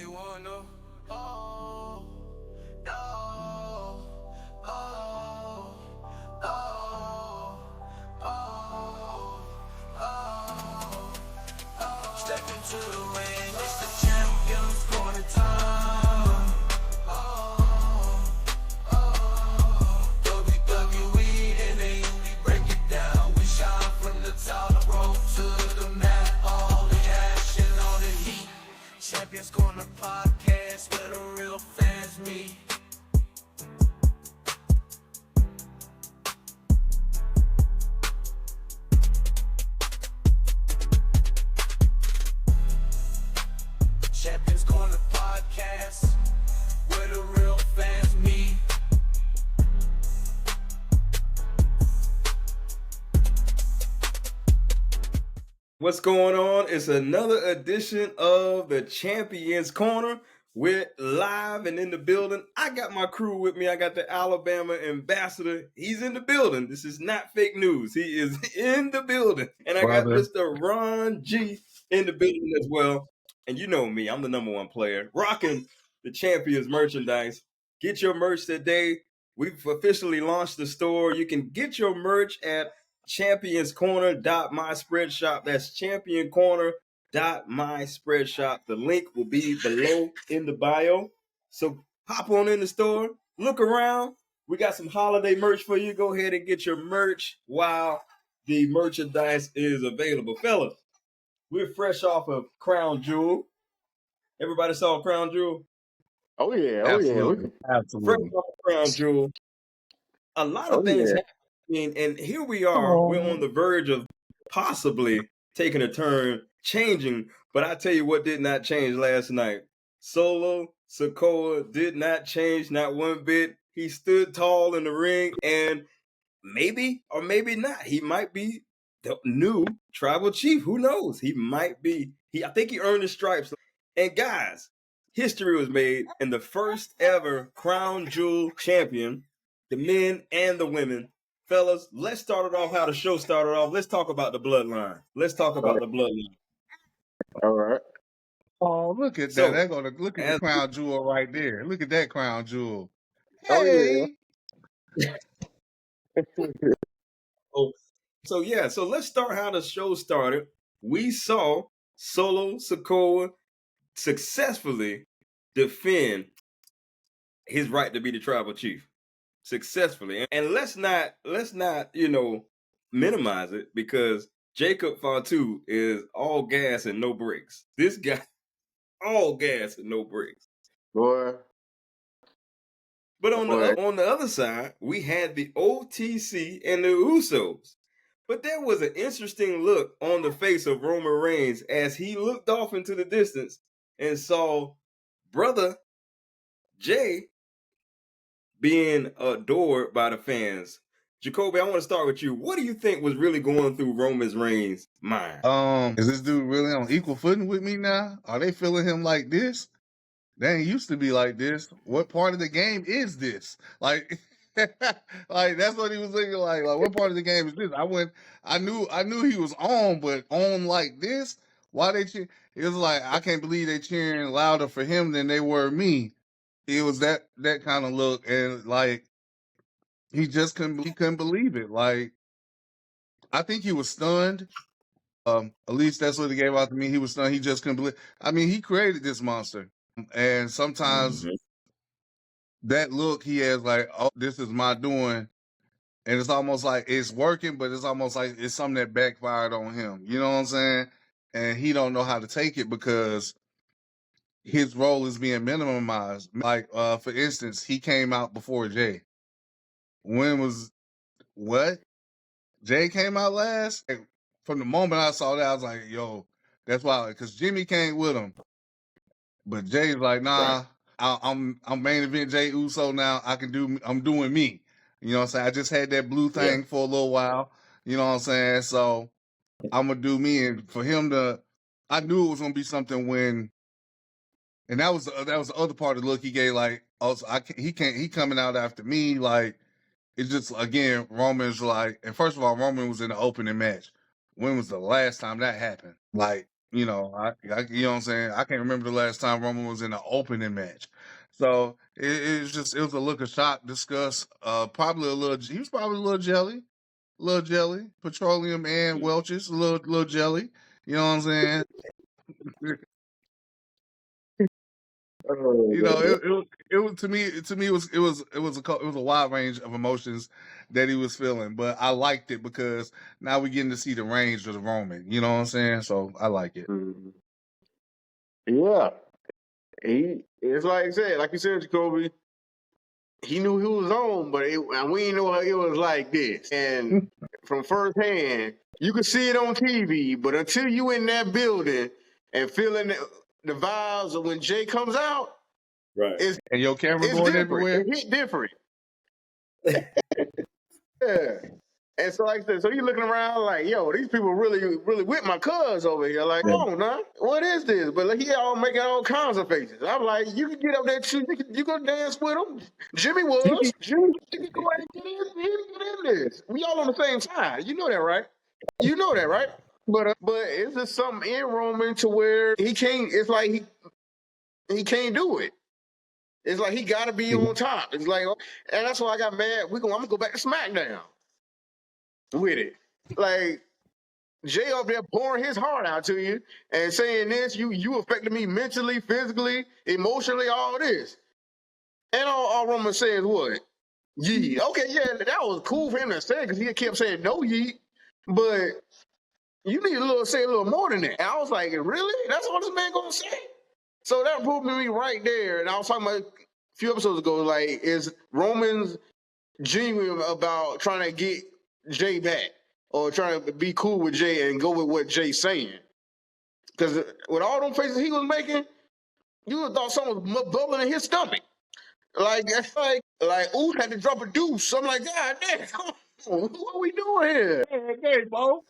wanna. Oh, no. Oh, oh, oh, oh, oh. Step into the ring, it's the champion's corner time. Oh, oh, WWE, and they only break it down. We shine from the top rope to the mat, all the action, all the heat. Champions Corner podcast where the real fans meet. Champions Corner podcast where the real fans meet. What's going on? It's another edition of the Champions Corner. We're live and in the building. I got my crew with me. I got the Alabama ambassador. He's in the building. This is not fake news. He is in the building. And I got Mr. Ron G in the building as well. And you know me, I'm the number one player, rocking the Champions merchandise. Get your merch today. We've officially launched the store. You can get your merch at championscorner.myspreadshop. That's championcorner.myspreadshop. The link will be below in the bio. So hop on in the store, look around. We got some holiday merch for you. Go ahead and get your merch while the merchandise is available. Fellas, we're fresh off of Crown Jewel. Everybody saw Crown Jewel? Oh yeah, Absolutely. Fresh off of Crown Jewel. A lot of things happening. And here we are, we're on the verge of possibly taking a turn, changing. But I tell you what did not change last night. Solo Sikoa did not change, not one bit. He stood tall in the ring, and maybe or maybe not, he might be the new tribal chief. Who knows? He might be. I think he earned his stripes. And guys, history was made, and the first ever Crown Jewel champion, the men and the women. Fellas, let's start it off how the show started off. Let's talk about the bloodline. All right. Oh, look at So, that. They're gonna look at the crown jewel right there. Look at that crown jewel. Oh, Hey. So let's start how the show started. We saw Solo Sikoa successfully defend his right to be the tribal chief. Successfully. And let's not, minimize it, because Jacob Fatu is all gas and no brakes. This guy, all gas and no brakes. Boy. But on the other side, we had the OTC and the Usos. But there was an interesting look on the face of Roman Reigns as he looked off into the distance and saw brother Jey being adored by the fans. Jacoby, I want to start with you. What do you think was really going through Roman Reigns' mind? Is this dude really on equal footing with me now? Are they feeling him like this? They ain't used to be like this. What part of the game is this? Like, like that's what he was thinking. Like what part of the game is this? I knew he was on, but on like this. Why they cheer? It was like I can't believe they cheering louder for him than they were me. It was that kind of look, and like he couldn't believe it. Like I think he was stunned. At least that's what he gave out to me. He was stunned. He just couldn't believe. I mean, he created this monster, and sometimes that look he has, like, oh, this is my doing, and it's almost like it's working, but it's almost like it's something that backfired on him. You know what I'm saying? And he don't know how to take it because his role is being minimized. Like, for instance, he came out before Jey. When was what? Jey came out last? From the moment I saw that, I was like, yo, that's why, because Jimmy came with him. But Jey's like, nah, right. I'm main event Jey Uso now. I'm doing me. You know what I'm saying? I just had that blue thing for a little while. You know what I'm saying? So I'm gonna do me. And for him I knew it was gonna be something when. And that was the other part of the look he gave. Like, also, he coming out after me. Like, it's just, again, Roman's like, and first of all, Roman was in the opening match. When was the last time that happened? Like, you know, you know what I'm saying. I can't remember the last time Roman was in an opening match. So it was a look of shock, disgust. Probably a little. He was probably a little jelly, petroleum and Welch's, a little jelly. You know what I'm saying? You know, it was to me it was a wide range of emotions that he was feeling, but I liked it because now we're getting to see the range of the Roman. You know what I'm saying? So I like it. Mhm. Yeah. It's like I said, like you said, Jacoby, he knew he was on, but and we didn't know it was like this. And from firsthand, you could see it on TV, but until you in that building and feeling the vibes of when Jey comes out, Right. And your camera it's going different. everywhere. It hit different. Yeah. And so like I said, so you looking around like, yo, these people really with my cuz over here. Like, oh, nah, what is this? But like, he all making all kinds of faces. I'm like, you can get up there too. You can dance with him. Jimmy can go ahead and get in this. We all on the same side. You know that, right? You know that, right? But it's just something in Roman to where he can't. It's like he can't do it. It's like he got to be on top. It's like, and that's why I got mad. I'm gonna go back to SmackDown with it. Like Jey up there pouring his heart out to you and saying this, you affected me mentally, physically, emotionally, all this. And all Roman says what? Yeet. Okay, yeah, that was cool for him to say because he kept saying no yeet. But you need to say a little more than that. And I was like, really? That's all this man gonna say? So that proved me right there. And I was talking about a few episodes ago, like, is Roman's genuine about trying to get Jey back or trying to be cool with Jey and go with what Jey's saying? Because with all them faces he was making, you would have thought something was bubbling in his stomach. Like Oos had to drop a deuce. I'm like, God damn, come on, what are we doing here? Hey, Bo.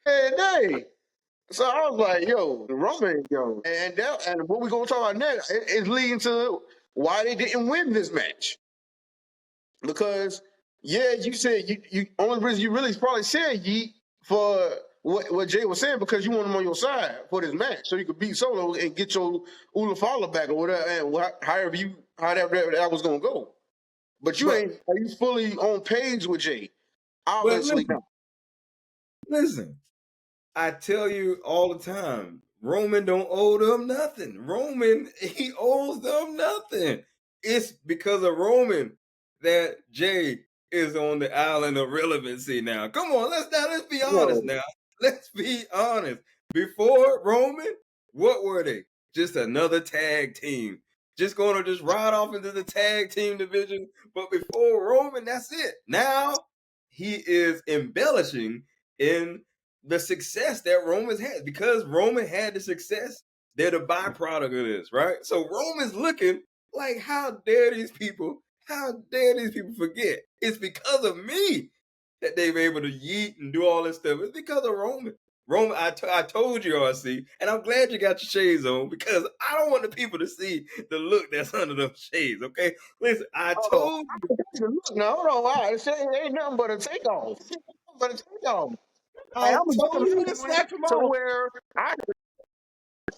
Hey. So I was like, yo, Roman, yo. And what we're going to talk about next is leading to why they didn't win this match. Because, yeah, you said you only reason you really probably said yeet for what Jey was saying because you want him on your side for this match so you could beat Solo and get your Ulafala back or whatever, and however that was going to go. But are you fully on page with Jey? Obviously not. Listen, I tell you all the time, Roman don't owe them nothing. Roman, he owes them nothing. It's because of Roman that Jey is on the island of relevancy now. Come on, let's be honest now. Let's be honest. Before Roman, what were they? Just another tag team. Just going to just ride off into the tag team division. But before Roman, that's it. Now he is embellishing in the success that Roman's had. Because Roman had the success, they're the byproduct of this, right? So Roman's looking like, how dare these people forget? It's because of me that they've been able to yeet and do all this stuff. It's because of Roman. Roman, I told you, RC, and I'm glad you got your shades on because I don't want the people to see the look that's under those shades, okay? Listen, I told you. No, hold on. Wow. It ain't nothing but a takeoff. I I'm told you to snatch him to off. where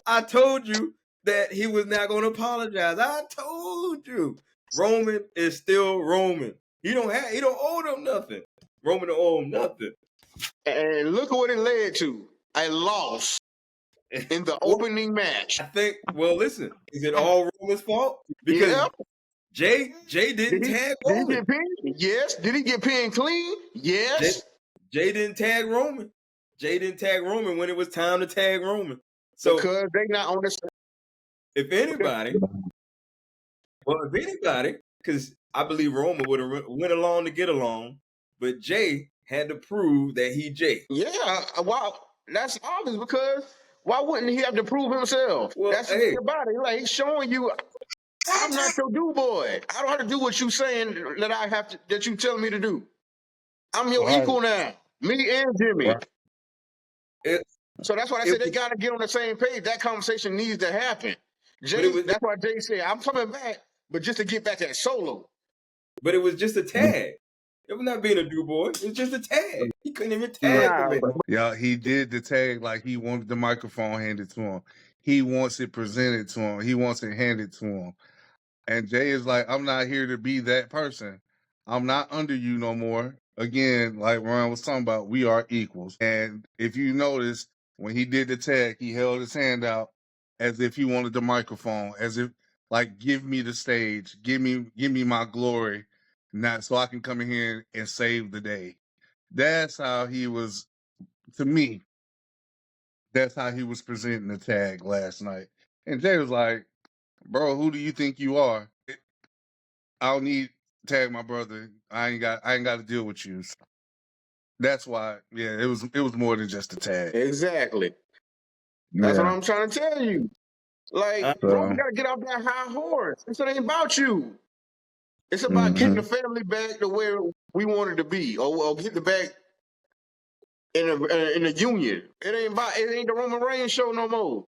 I told you that he was not going to apologize. I told you. Roman is still Roman. He don't owe them nothing. Roman don't owe him nothing. And look what it led to. A loss in the opening match. I think, well, listen, is it all Roman's fault? Because Jey didn't tag Roman. Did he get pinned? Yes. Did he get pinned clean? Yes. Jey didn't tag Roman. Jey didn't tag Roman when it was time to tag Roman. So because they not on this. If anybody, because I believe Roman would have went along to get along, but Jey had to prove that he Jey. Yeah, wow, that's obvious because why wouldn't he have to prove himself? Well, that's the thing about it. Like he's showing you, I'm not your do boy. I don't have to do what you saying that you telling me to do. I'm your equal now, me and Jimmy. So that's why I said they got to get on the same page. That conversation needs to happen. That's why Jey said, I'm coming back, but just to get back at Solo. But it was just a tag. It was not being a do boy. It's just a tag. He couldn't even tag the man. Yeah, he did the tag like he wanted the microphone handed to him. He wants it presented to him. He wants it handed to him. And Jey is like, I'm not here to be that person. I'm not under you no more. Again, like Ron was talking about, we are equals. And if you notice, when he did the tag, he held his hand out as if he wanted the microphone, as if like, give me the stage, give me my glory, not so I can come in here and save the day. That's how he was, to me, that's how he was presenting the tag last night. And Jey was like, bro, who do you think you are? I don't need to tag my brother. I ain't got to deal with you. So that's why, yeah, it was more than just a tag. Exactly. That's what I'm trying to tell you. Like, Roman got to get off that high horse. This ain't about you. It's about getting the family back to where we wanted to be, or getting it back in a union. It ain't the Roman Reigns show no more.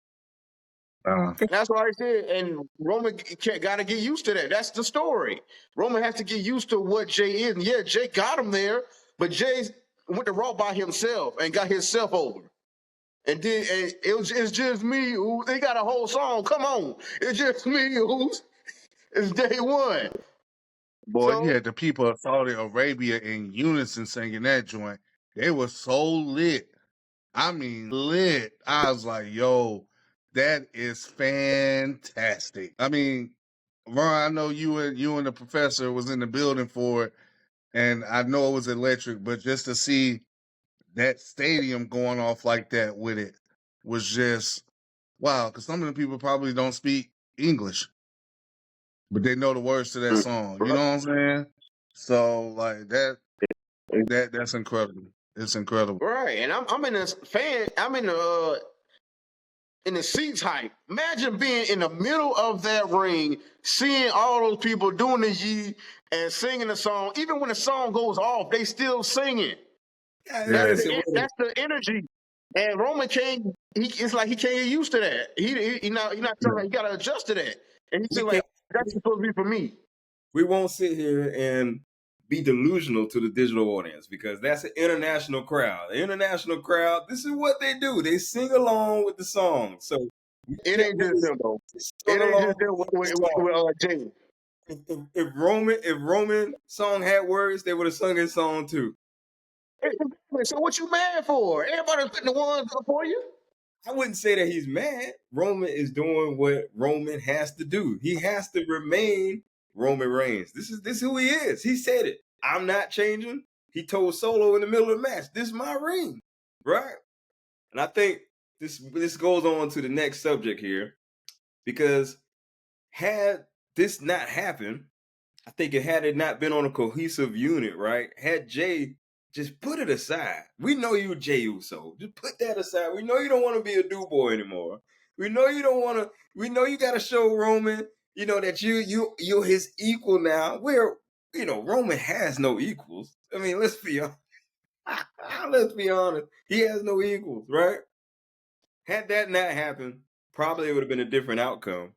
That's what I said. And Roman got to get used to that. That's the story. Roman has to get used to what Jey is. And yeah, Jey got him there, but Jey went to Raw by himself and got himself over. And then it's just me. They got a whole song. Come on, it's just me. It's day one. Boy, you had the people of Saudi Arabia in unison singing that joint. They were so lit. I mean, lit. I was like, yo, that is fantastic. I mean, Ron, I know you and the professor was in the building for it, and I know it was electric, but just to see that stadium going off like that with it was just wow, because some of the people probably don't speak English, but they know the words to that song. You know what I'm saying? So like that's incredible. It's incredible. Right. And I'm in this fan, I'm in the seats hype. Imagine being in the middle of that ring, seeing all those people doing the Yee and singing the song. Even when the song goes off, they still sing it. That's the energy. And Roman it's like he can't get used to that. He not telling, he got to adjust to that. And he's like, that's supposed to be for me. We won't sit here and be delusional to the digital audience because that's an international crowd. The international crowd, this is what they do. They sing along with the song. So it ain't just them though. It ain't just them with Jey. If Roman song had words, they would have sung his song too. So what you mad for? Everybody's putting the ones up for you. I wouldn't say that he's mad. Roman is doing what Roman has to do. He has to remain Roman Reigns. This is who he is. He said it. I'm not changing. He told Solo in the middle of the match, this is my ring. Right? And I think this goes on to the next subject here. Because had this not happened, I think had it not been on a cohesive unit, right? Had Jey just put it aside. We know you Jey Uso. Just put that aside. We know you don't want to be a do boy anymore. We know you don't want to. We know you got to show Roman, that you're his equal now. Where Roman has no equals. I mean, let's be honest. Let's be honest. He has no equals, right? Had that not happened, probably it would have been a different outcome.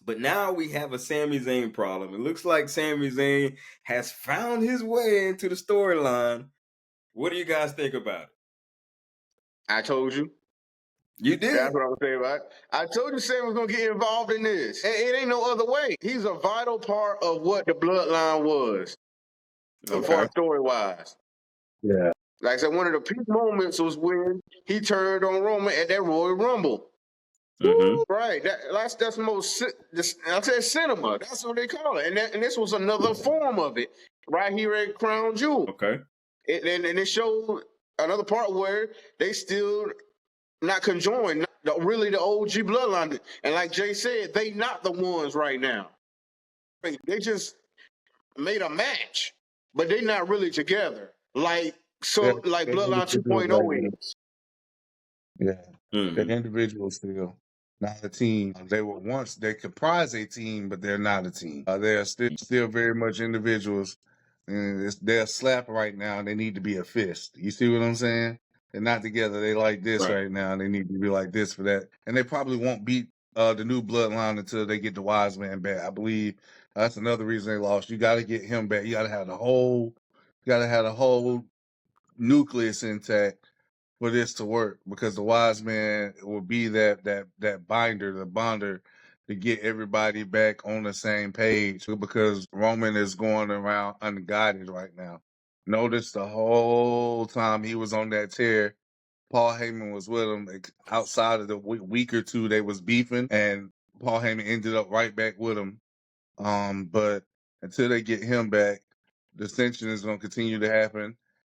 But now we have a Sami Zayn problem. It looks like Sami Zayn has found his way into the storyline. What do you guys think about it? I told you. You did. That's what I was saying about it. I told you Sami was going to get involved in this. It ain't no other way. He's a vital part of what the Bloodline was. Okay. For story-wise. Yeah. Like I said, one of the peak moments was when he turned on Roman at that Royal Rumble. Mm-hmm. Right. That's the most, I said cinema. That's what they call it. And this was another form of it right here at Crown Jewel. Okay. And it showed another part where they still not conjoined, really the OG Bloodline. And like Jey said, they not the ones right now. They just made a match, but they not really together. Like Bloodline 2.0 is. Yeah. The individuals still. Not a team. They comprise a team, but they're not a team. They're still very much individuals. And they're slap right now. They need to be a fist. You see what I'm saying? They're not together. They like this right now. They need to be like this for that. And they probably won't beat the new Bloodline until they get the Wise Man back. I believe that's another reason they lost. You got to get him back. You got to have the whole got to have a whole nucleus intact for this to work, because the wise man will be that binder, the bonder, to get everybody back on the same page, because Roman is going around unguided right now. Notice the whole time he was on that tear, Paul Heyman was with him. Outside of the week or two they was beefing, and Paul Heyman ended up right back with him. But until they get him back, dissension is going to continue to happen.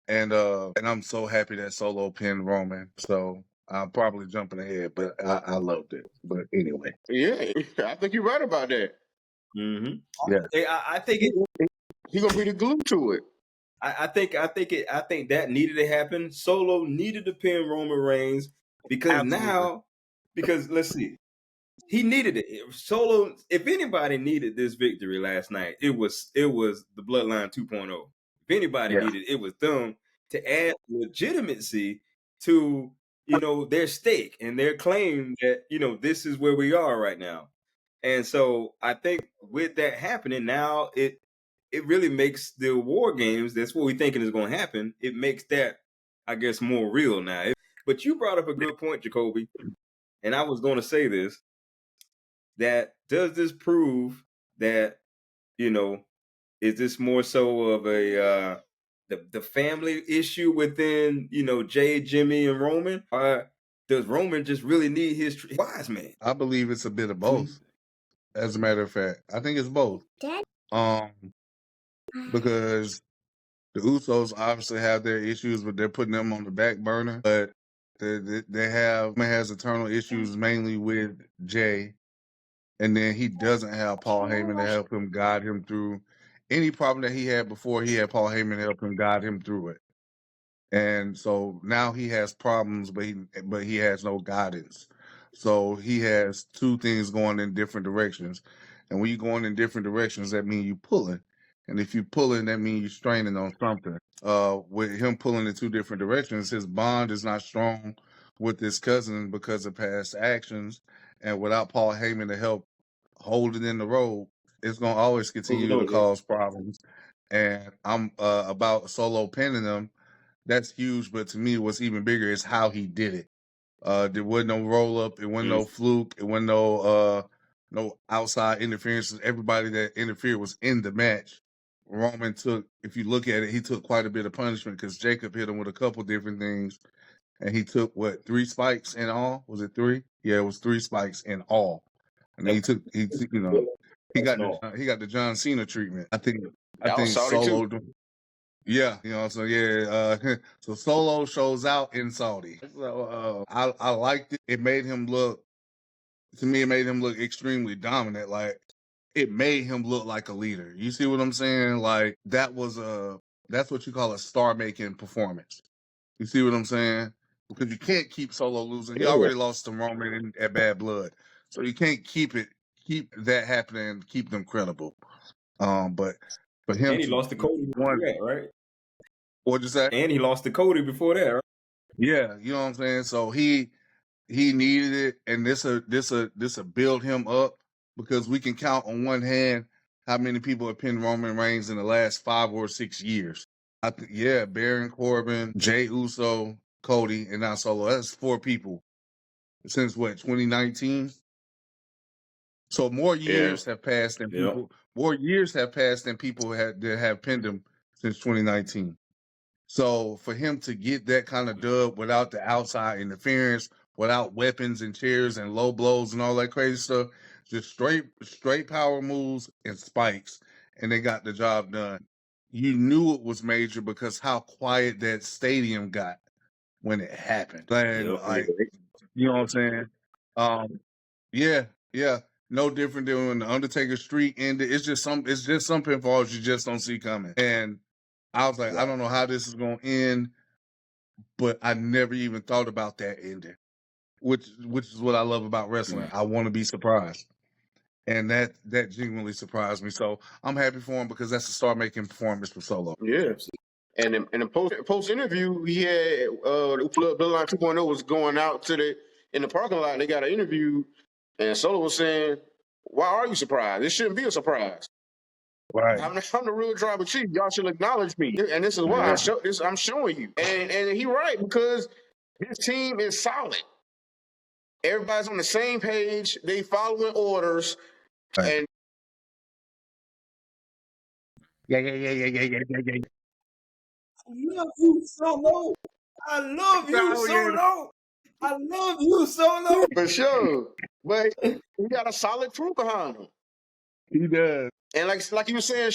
And I'm so happy that Solo pinned Roman. So I'm probably jumping ahead, but I loved it. But anyway. Yeah, I think you're right about that. Mm-hmm. Yeah. I think He's gonna be the glue to it. I think that needed to happen. Solo needed to pin Roman Reigns because let's see, he needed it. Solo, if anybody needed this victory last night, it was the Bloodline 2.0. If anybody needed it was them to add legitimacy to their stake and their claim that this is where we are right now. And so I think with that happening now, it really makes the war games, that's what we're thinking is going to happen, it makes that, I guess, more real now. But you brought up a good point, Jacoby, and I was going to say this, that does this prove that, is this more so of a the family issue within, Jey, Jimmy, and Roman? Or does Roman just really need his wise man? I believe it's a bit of both. As a matter of fact, I think it's both. Because the Usos obviously have their issues, but they're putting them on the back burner. But has internal issues mainly with Jey, and then he doesn't have Paul Heyman to help him guide him through any problem that he had before. He had Paul Heyman to help him guide him through it, and so now he has problems, but he has no guidance. So he has two things going in different directions, and when you're going in different directions, that means you're pulling. And if you're pulling, that means you're straining on something. With him pulling in two different directions, his bond is not strong with his cousin because of past actions. And without Paul Heyman to help hold it in the road, it's going to always continue to cause problems. And I'm about Solo pinning them. That's huge. But to me, what's even bigger is how he did it. There wasn't no roll up. It wasn't no fluke. It wasn't no outside interferences. Everybody that interfered was in the match. Roman took, if you look at it, he took quite a bit of punishment because Jacob hit him with a couple different things, and he took 3 spikes in all? Was it 3? Yeah, it was 3 spikes in all. And then he got the John Cena treatment. I think Solo. Yeah, so so Solo shows out in Saudi. So I liked it. It made him look, to me, it made him look extremely dominant. Like, it made him look like a leader. You see what I'm saying? Like, that's what you call a star-making performance. You see what I'm saying? Because you can't keep Solo losing. He already lost to Roman at Bad Blood. So you can't keep that happening and keep them credible. But for him, and he lost to Cody before that, right? What'd you say? And he lost to Cody before that, right? Yeah, you know what I'm saying? So he needed it, and this'll build him up, because we can count on one hand how many people have pinned Roman Reigns in the last 5 or 6 years. Baron Corbin, Jey Uso, Cody, and now Solo. That's 4 people since 2019. So more years have passed than people. More years have passed than people that have pinned him since 2019. So for him to get that kind of dub without the outside interference, without weapons and chairs and low blows and all that crazy stuff, just straight power moves and spikes, and they got the job done. You knew it was major because how quiet that stadium got when it happened. And you know what I'm saying? Yeah. No different than when the Undertaker streak ended. It's just some pinfalls you just don't see coming. And I was like, I don't know how this is going to end, but I never even thought about that ending, which is what I love about wrestling. I want to be surprised, and that genuinely surprised me. So I'm happy for him, because that's a star-making performance for Solo. Yeah. And in the post interview, he had Bloodline 2.0 was going out in the parking lot. They got an interview, and Solo was saying, "Why are you surprised? This shouldn't be a surprise." Right. I'm the real tribal chief. Y'all should acknowledge me. And this is why I'm showing you. And he right, because his team is solid. Everybody's on the same page. They following orders. Right. And Yeah. I love you, Solo. I love you, Solo. I love you, Solo. for sure. But he got a solid crew behind him. He does. And like you were saying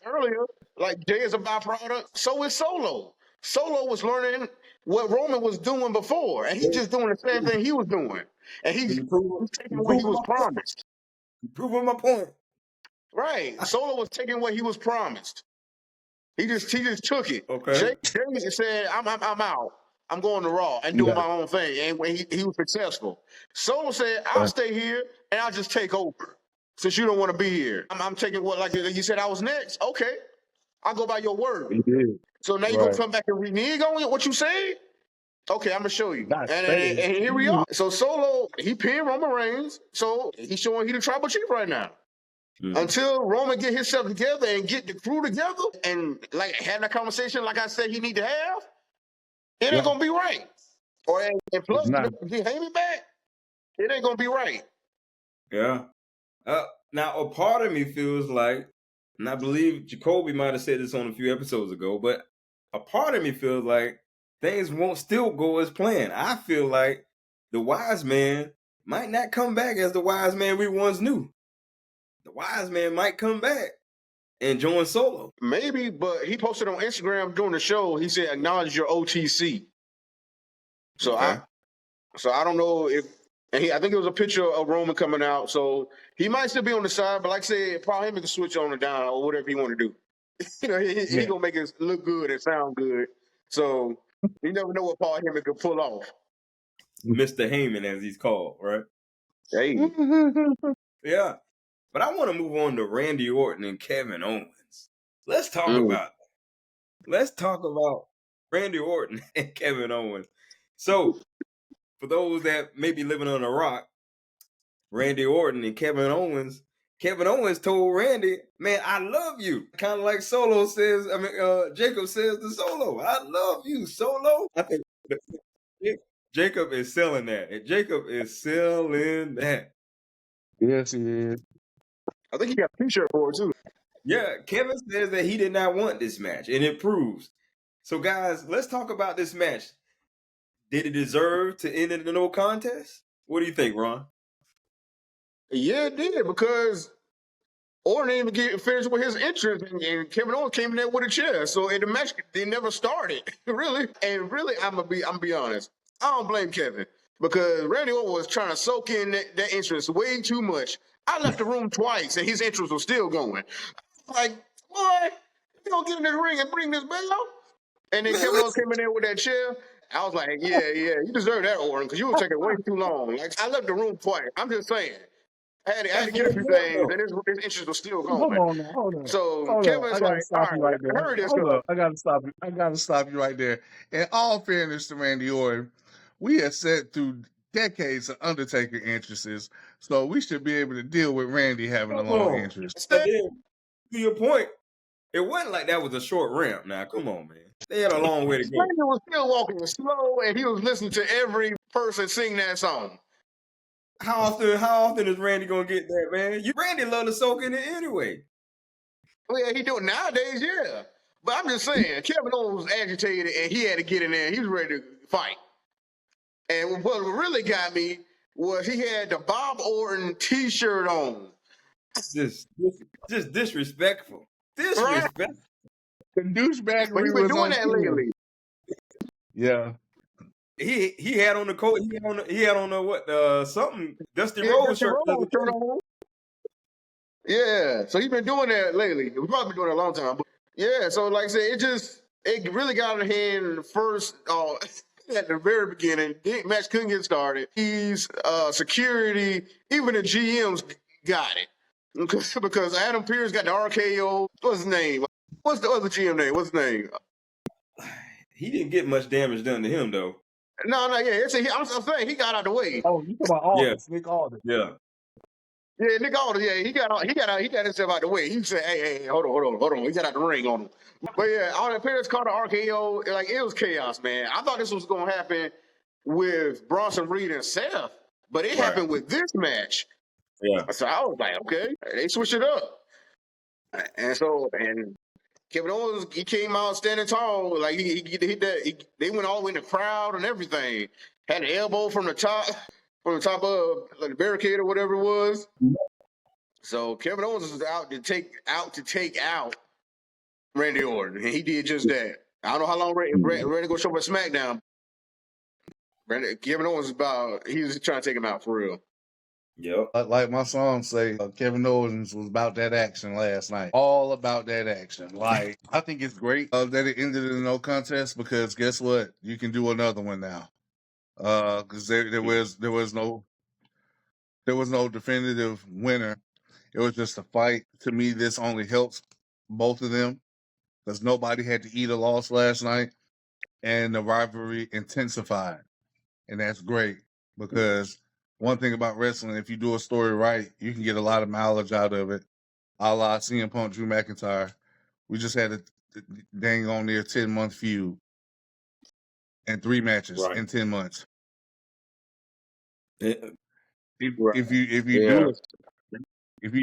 earlier, like Jey is a byproduct, so is Solo. Solo was learning what Roman was doing before, and he's just doing the same thing he was doing. And he's taking what he was promised. You proving my point. Right. Solo was taking what he was promised. He just took it. Okay. Jey said, I'm out. I'm going to Raw and doing my own thing. And when he was successful. Solo said, I'll stay here and I'll just take over. Since you don't want to be here. I'm taking what, like you said I was next. Okay. I'll go by your word. He did. So now you're going to come back and renege on what you said? Okay, I'm going to show you. And here we are. So Solo, he pinned Roman Reigns. So he's showing he the tribal chief right now. Mm-hmm. Until Roman get himself together and get the crew together and like having a conversation like I said he need to have, it ain't going to be right. Or and plus, he Heyman back, it ain't going to be right. Yeah. Now, a part of me feels like, and I believe Jacoby might have said this on a few episodes ago, but a part of me feels like things won't still go as planned. I feel like the wise man might not come back as the wise man we once knew. The wise man might come back and join Solo. Maybe, but he posted on Instagram during the show, he said, acknowledge your OTC. So I don't know if, and I think it was a picture of Roman coming out, so he might still be on the side, but like I said, probably make a switch on and down or whatever he want to do. He gonna make it look good and sound good. So you never know what Paul Heyman could pull off. Mr. Heyman, as he's called, right? Hey. Yeah. But I want to move on to Randy Orton and Kevin Owens. Let's talk about it. Let's talk about Randy Orton and Kevin Owens. So, for those that may be living on a rock, Randy Orton and Kevin Owens told Randy, man, I love you. Kind of like Solo says, Jacob says to Solo, I love you, Solo. I think Jacob is selling that. Jacob is selling that. Yes, he is. I think he got a t-shirt for it, too. Yeah, Kevin says that he did not want this match, and it proves. So, guys, let's talk about this match. Did it deserve to end in a no contest? What do you think, Ron? Yeah, it did, because Orton didn't even get finished with his entrance, and Kevin Owens came in there with a chair. So in the match, they never started, really. And really, I'm gonna be honest. I don't blame Kevin, because Randy Orton was trying to soak in that entrance way too much. I left the room twice, and his entrance was still going. Like, boy, you don't get in the ring and bring this bell? And then Kevin Owens came in there with that chair. I was like, yeah, you deserve that, Orton, because you were taking way too long. Like, I left the room twice. I'm just saying. I had to get a few things, and his interest was still going. Hold on. So Kevin's like, all right, I heard this. Hold up. I gotta stop you right there. In all fairness to Randy Orton, we have sat through decades of Undertaker entrances, so we should be able to deal with Randy having a long entrance. To your point, it wasn't like that was a short ramp. Now, come on, man. They had a long way to go. Randy was still walking slow, and he was listening to every person sing that song. How often is Randy gonna get that, man? Randy love to soak in it anyway. Well, yeah, he do it nowadays, yeah. But I'm just saying, Kevin Owens was agitated, and he had to get in there. He was ready to fight. And what really got me was he had the Bob Orton T-shirt on. Just disrespectful. Disrespectful. Right? The douchebaggery but he's been doing that lately. Yeah. He had on the coat. He had on the what? Something Dusty Rhodes shirt. Yeah, so he's been doing that lately. We've probably been doing it a long time. But yeah, so like I said, it really got out of hand first at the very beginning. The match couldn't get started. He's security, even the GMs got it. Because Adam Pearce got the RKO. What's his name? What's the other GM name? What's his name? He didn't get much damage done to him, though. No, yeah. I'm saying he got out of the way. Oh, you talking about Aldis, Nick Aldis. Yeah. Yeah, Nick Aldis, yeah, he got himself out the way. He said, hey, hold on. He got out the ring on him. But yeah, all the appearance called the RKO, like it was chaos, man. I thought this was gonna happen with Bronson Reed and Seth, but it happened with this match. Yeah. So I was like, okay, they switched it up. And Kevin Owens, he came out standing tall, like he hit that. They went all the way in the crowd and everything. Had an elbow from the top of like the barricade or whatever it was. So Kevin Owens was out to take out Randy Orton, and he did just that. I don't know how long Randy gonna show up at SmackDown. Kevin Owens he was trying to take him out for real. Yep. Like my song say, Kevin Owens was about that action last night. All about that action. Like, I think it's great that it ended in no contest because guess what? You can do another one now. Because there was no definitive winner. It was just a fight. To me, this only helps both of them because nobody had to eat a loss last night, and the rivalry intensified, and that's great because one thing about wrestling, if you do a story right, you can get a lot of mileage out of it. A la CM Punk, Drew McIntyre. We just had a dang on near 10-month feud and 3 matches in 10 months. If you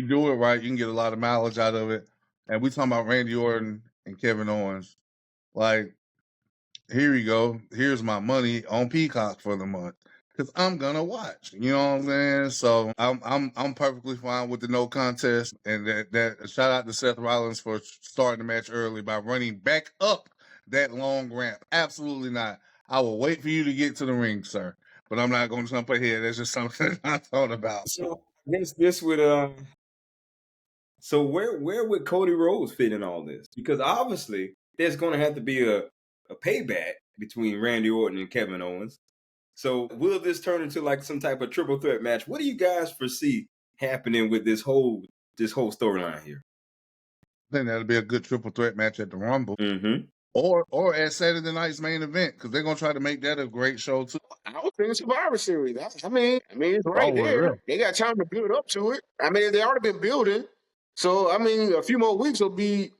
do it right, you can get a lot of mileage out of it. And we talking about Randy Orton and Kevin Owens. Like, here you go. Here's my money on Peacock for the month because I'm gonna watch. You know what I'm saying? So I'm perfectly fine with the no contest. And that shout out to Seth Rollins for starting the match early by running back up that long ramp. Absolutely not. I will wait for you to get to the ring, sir. But I'm not going to jump ahead. That's just something I thought about. So I guess this would so where would Cody Rhodes fit in all this? Because obviously there's going to have to be a payback between Randy Orton and Kevin Owens. So will this turn into like some type of triple threat match? What do you guys foresee happening with this whole storyline here? I think that'll be a good triple threat match at the Rumble. Mm-hmm. Or at Saturday night's main event, because they're gonna try to make that a great show too. I was thinking Survivor Series. I mean, it's right there. Really? They got time to build up to it. I mean, they already been building, so I mean, a few more weeks will be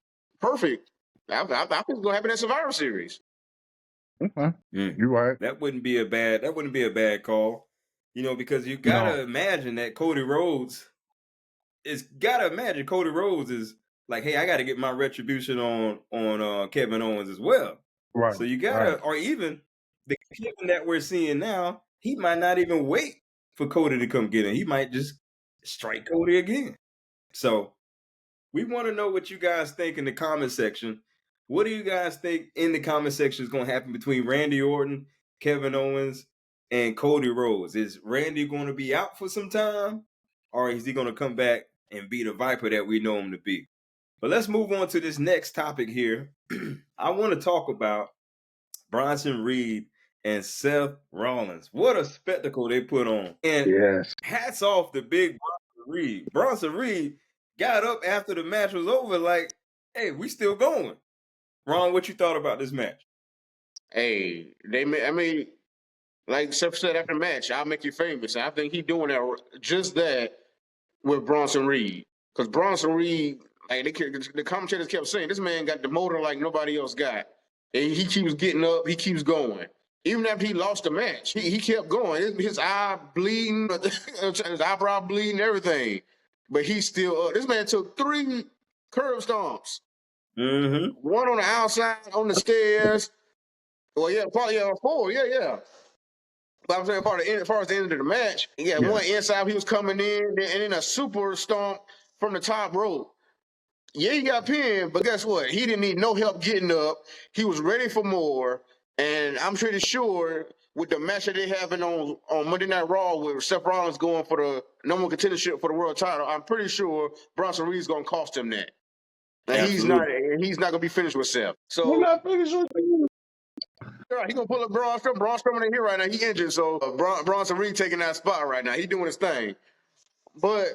perfect. I think it's gonna happen at Survivor Series. Okay, you're right. That wouldn't be a bad call, because you gotta imagine that Cody Rhodes is like, hey, I got to get my retribution on Kevin Owens as well. Right. So you gotta, or even the Kevin that we're seeing now, he might not even wait for Cody to come get him. He might just strike Cody again. So we want to know what you guys think in the comment section. What do you guys think in the comment section is going to happen between Randy Orton, Kevin Owens, and Cody Rhodes? Is Randy going to be out for some time, or is he going to come back and be the Viper that we know him to be? But let's move on to this next topic here. I want to talk about Bronson Reed and Seth Rollins. What a spectacle they put on. And hats off to big Bronson Reed. Bronson Reed got up after the match was over like, hey, we still going. Ron, what you thought about this match? Hey, like Seth said after the match, I'll make you famous. I think he's doing that with Bronson Reed. Because Bronson Reed, like the commentators kept saying, this man got the motor like nobody else got. And he keeps getting up, he keeps going. Even after he lost the match, he kept going. His eye bleeding, his eyebrow bleeding, everything. But he's still up. This man took 3 curb stomps. Mm-hmm. 1 on the outside, on the stairs. Well, yeah, probably 4. Yeah. But I'm saying as far as the end of the match, one inside he was coming in, and then a super stomp from the top rope. Yeah, he got pinned, but guess what? He didn't need no help getting up. He was ready for more, and I'm pretty sure with the match that they having on Monday Night Raw with Seth Rollins going for the number 1 contendership for the world title, I'm pretty sure Bronson Reed's going to cost him that. And he's not going to be finished with Seth. So we're not finished with you. He's going to pull up Braun Strowman. Braun Strowman in here right now. He injured, so Bronson Reed taking that spot right now. He's doing his thing. But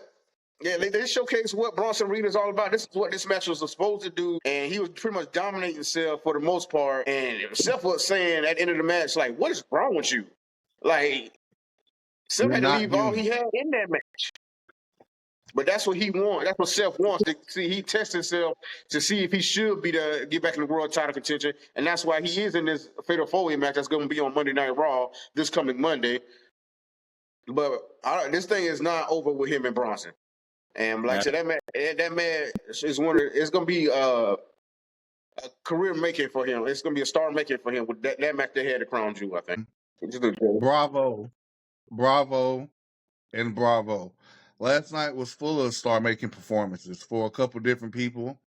yeah, they showcase what Bronson Reed is all about. This is what this match was supposed to do, and he was pretty much dominating Seth for the most part. And Seth was saying at the end of the match, like, what is wrong with you? Like, Seth had to leave all he had in that match. But that's what he wants. That's what Seth wants to see. He tests himself to see if he should be to get back in the world title contention, and that's why he is in this Fatal 4-Way match that's going to be on Monday Night Raw this coming Monday. But this thing is not over with him and Bronson. And like I said, that man is it's going to be a career making for him. It's going to be a star making for him with that match they had at Crown Jewel, I think. Bravo, and bravo. Last night was full of star-making performances for a couple different people.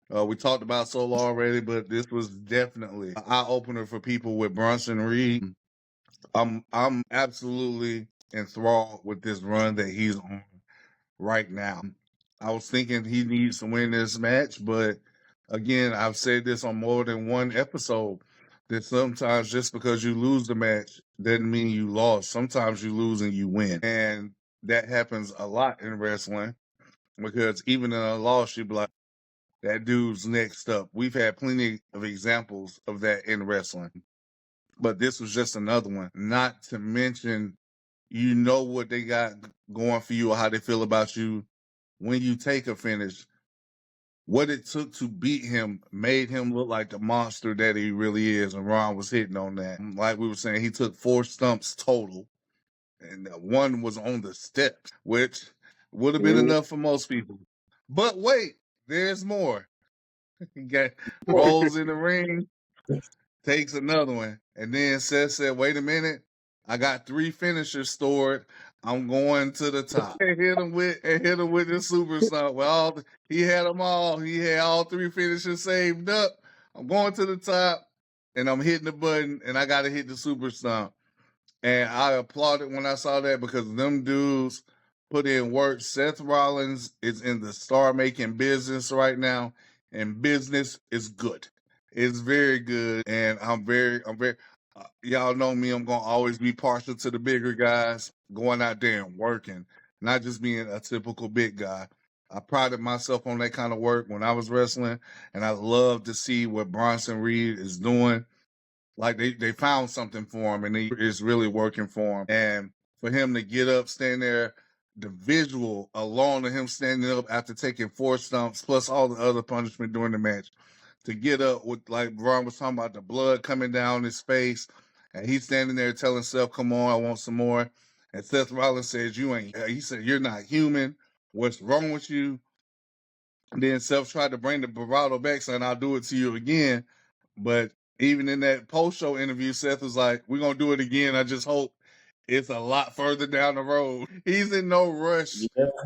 We talked about Solo already, but this was definitely an eye-opener for people with Bronson Reed. I'm absolutely enthralled with this run that he's on right now. I was thinking he needs to win this match, but again, I've said this on more than one episode that sometimes just because you lose the match doesn't mean you lost. Sometimes you lose and you win. And that happens a lot in wrestling because even in a loss, you'd be like, that dude's next up. We've had plenty of examples of that in wrestling, but this was just another one. Not to mention, you know what they got going for you or how they feel about you when you take a finish. What it took to beat him made him look like the monster that he really is, and Ron was hitting on that. Like we were saying, he took 4 stumps total, and one was on the steps, which would have been enough for most people. But wait, there's more. He got rolls in the ring, takes another one, and then Seth said, "Wait a minute, I got 3 finishers stored. I'm going to the top." And hit him with the super stomp. Well, he had them all. He had all 3 finishers saved up. I'm going to the top, and I'm hitting the button, and I got to hit the super stomp. And I applauded when I saw that because them dudes put in work. Seth Rollins is in the star-making business right now, and business is good. It's very good, and I'm very y'all know me, I'm going to always be partial to the bigger guys going out there and working, not just being a typical big guy. I prided myself on that kind of work when I was wrestling, and I love to see what Bronson Reed is doing. Like they found something for him, and it's really working for him. And for him to get up, stand there, the visual alone of him standing up after taking 4 stumps, plus all the other punishment during the match, to get up with, like Ron was talking about, the blood coming down his face, and he's standing there telling Seth, "Come on, I want some more." And Seth Rollins says, "You ain't." He said, "You're not human. What's wrong with you?" And then Seth tried to bring the bravado back, saying, "I'll do it to you again." But even in that post-show interview, Seth was like, "We're going to do it again. I just hope it's a lot further down the road." He's in no rush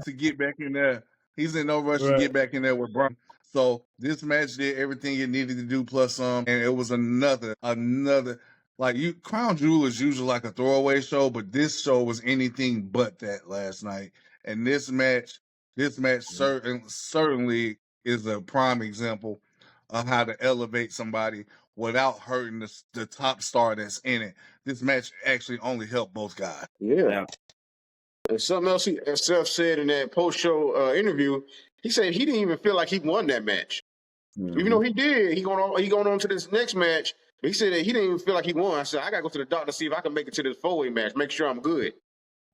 to get back in there. He's in no rush to get back in there with Bronson. So this match did everything it needed to do, plus some, and it was another, like Crown Jewel is usually like a throwaway show, but this show was anything but that last night. And this match certainly is a prime example of how to elevate somebody without hurting the top star that's in it. This match actually only helped both guys. Yeah. And something else Seth said in that post-show interview, he said he didn't even feel like he won that match. Mm-hmm. Even though he did, he going on to this next match. He said that he didn't even feel like he won. I said, I got to go to the doctor to see if I can make it to this 4-way match, make sure I'm good.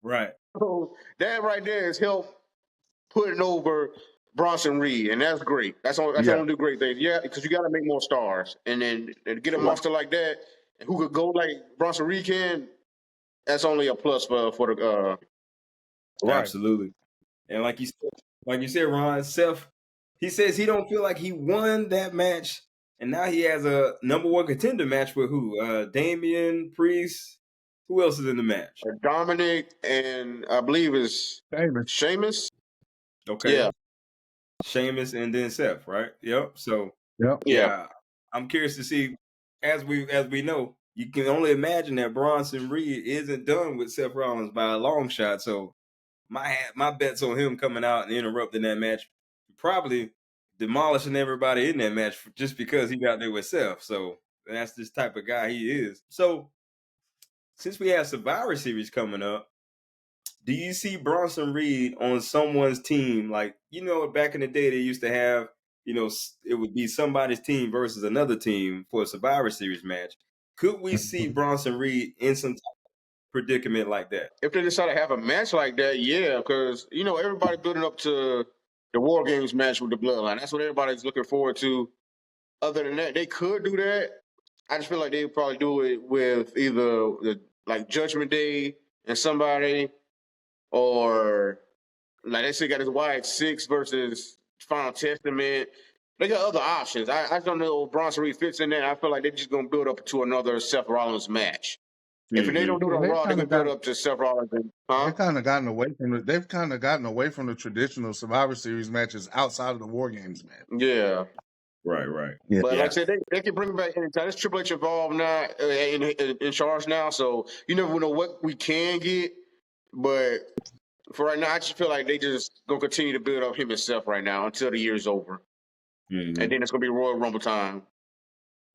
Right. So that right there is help putting over Bronson Reed, and that's great. That's only do great things. Yeah, because you got to make more stars, and then get a monster like that, and who could go like Bronson Reed can. That's only a plus for the. Right. Absolutely, and like you said, Ron, Seth, he says he don't feel like he won that match, and now he has a #1 contender match with who? Damian Priest. Who else is in the match? Dominic, and I believe is Sheamus. Okay. Yeah. Sheamus and then Seth, right? Yep. So yeah, I'm curious to see. As we know, you can only imagine that Bronson Reed isn't done with Seth Rollins by a long shot. So my bet's on him coming out and interrupting that match, probably demolishing everybody in that match just because he got there with Seth. So that's this type of guy he is. So since we have Survivor Series coming up, do you see Bronson Reed on someone's team? Like, back in the day, they used to have, it would be somebody's team versus another team for a Survivor Series match. Could we see Bronson Reed in some predicament like that. If they decide to have a match like that, yeah, because everybody building up to the War Games match with the Bloodline. That's what everybody's looking forward to. Other than that, they could do that. I just feel like they would probably do it with either like Judgment Day and somebody, or like they still got his Wyatt 6 versus Final Testament. They got other options. I don't know if Bronson Reed fits in there. I feel like they're just gonna build up to another Seth Rollins match. If they don't do it on Raw, they're gonna build up to Seth Rollins. They've kind of gotten away from it. They've kind of gotten away from the traditional Survivor Series matches outside of the War Games match. Yeah. Right. Yeah. But like I said, they can bring it back anytime. It's Triple H involved now, in charge now, so you never know what we can get. But for right now, I just feel like they just gonna continue to build up him himself right now until the year's over, and then it's gonna be Royal Rumble time.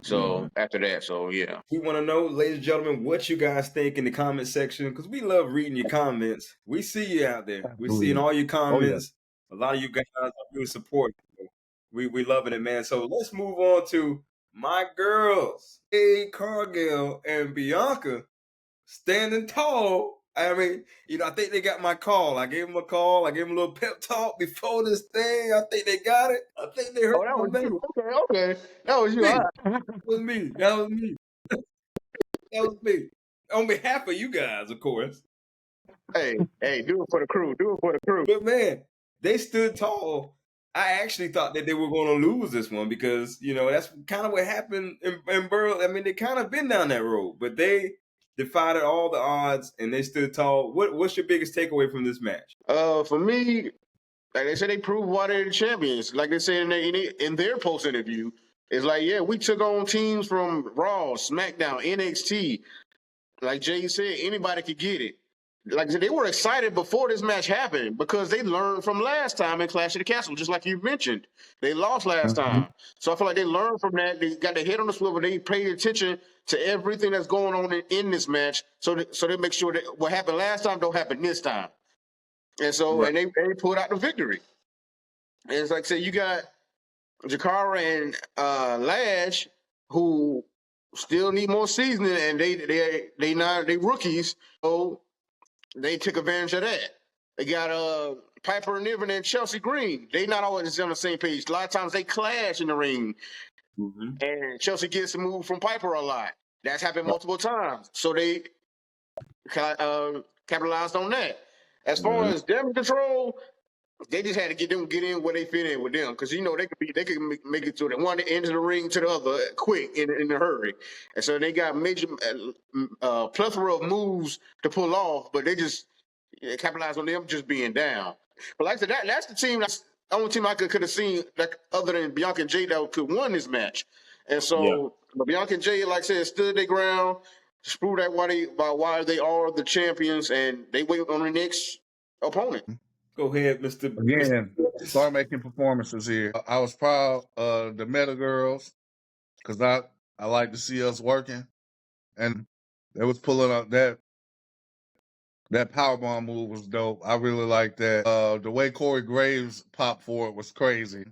So after that, yeah. We want to know, ladies and gentlemen, what you guys think in the comment section, because we love reading your comments. We see you out there. We're seeing all your comments. A lot of you guys are really supporting. We loving it, man. So let's move on to my girls, Cargill and Bianca, standing tall. I mean, I think they got my call. I gave them a call. I gave them a little pep talk before this thing. I think they got it. I think they heard. Oh, that was you. Okay. That was you. That was me. That was me. On behalf of you guys, of course. Hey, do it for the crew. But man, they stood tall. I actually thought that they were going to lose this one because, that's kind of what happened in Burl. I mean, they kind of been down that road, but they defied all the odds and they stood tall. What's your biggest takeaway from this match? For me, like they said, they proved why they're the champions. Like they said in their post interview, it's like, yeah, we took on teams from Raw, SmackDown, NXT. Like Jay said, anybody could get it. Like I said, they were excited before this match happened because they learned from last time in Clash of the Castle, just like you mentioned. They lost last time. So I feel like they learned from that. They got their head on the swivel. They paid attention to everything that's going on in this match. So they make sure that what happened last time don't happen this time. And so and they pulled out the victory. And it's like I said, you got Jakara and Lash, who still need more seasoning, and they rookies. So they took advantage of that. They got Piper Niven and Chelsea Green. They not always on the same page. A lot of times they clash in the ring, and Chelsea gets to move from Piper a lot. That's happened multiple times. So they capitalized on that. As far as damage control, they just had to get in where they fit in with them, because they could make it to the one end of the ring to the other quick in a hurry, and so they got major plethora of moves to pull off, but they just capitalized on them just being down. But like I said, that's the team. That's the only team I could have seen, like other than Bianca and Jey, that could win this match. And so, but Bianca and Jey, like I said, stood their ground, to prove that why they are the champions, and they wait on the next opponent. Go ahead, Mr. Again, start making performances here. I was proud of the Meta Girls because I like to see us working, and they was pulling up that powerbomb move was dope. I really like that. The way Corey Graves popped for it was crazy,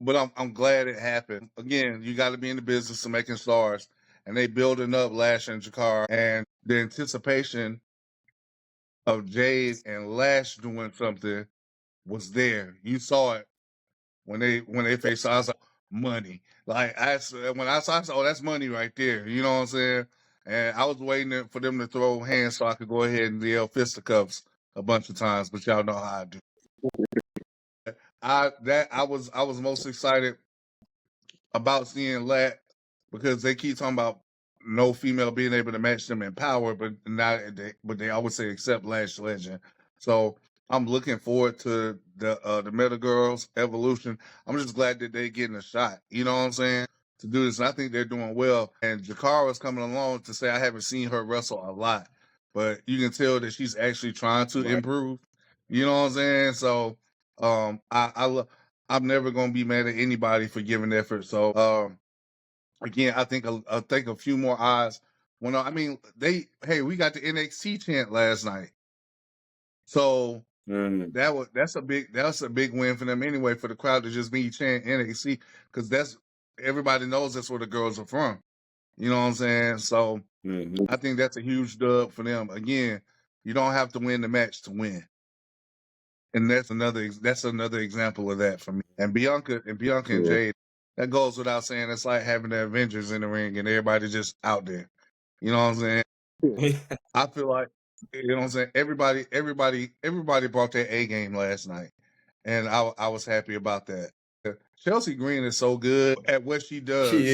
but I'm glad it happened. Again, you got to be in the business of making stars, and they building up Lash and Jakara, and the anticipation of Jade and Lash doing something was there. You saw it when they faced. I was like, money. Like when I saw, oh, that's money right there. You know what I'm saying? And I was waiting for them to throw hands so I could go ahead and yell fisticuffs a bunch of times. But y'all know how I do. I was most excited about seeing Lat because they keep talking about no female being able to match them in power, but they always say except Lash Legend. So I'm looking forward to the Meta Girls evolution. I'm just glad that they're getting a shot. You know what I'm saying? To do this, and I think they're doing well. And Jakara's coming along to say I haven't seen her wrestle a lot, but you can tell that she's actually trying to improve. You know what I'm saying? So I'm never gonna be mad at anybody for giving effort. So again, I think a few more eyes. Well, no, I mean we got the NXT chant last night, so that's a big win for them anyway, for the crowd to just be chanting NXT, because everybody knows that's where the girls are from. You know what I'm saying? So I think that's a huge dub for them. Again, you don't have to win the match to win, and that's another example of that for me. And Bianca and Jade, that goes without saying. It's like having the Avengers in the ring and everybody just out there. You know what I'm saying? I feel like, you know what I'm saying. Everybody brought their A game last night, and I was happy about that. Chelsea Green is so good at what she does. She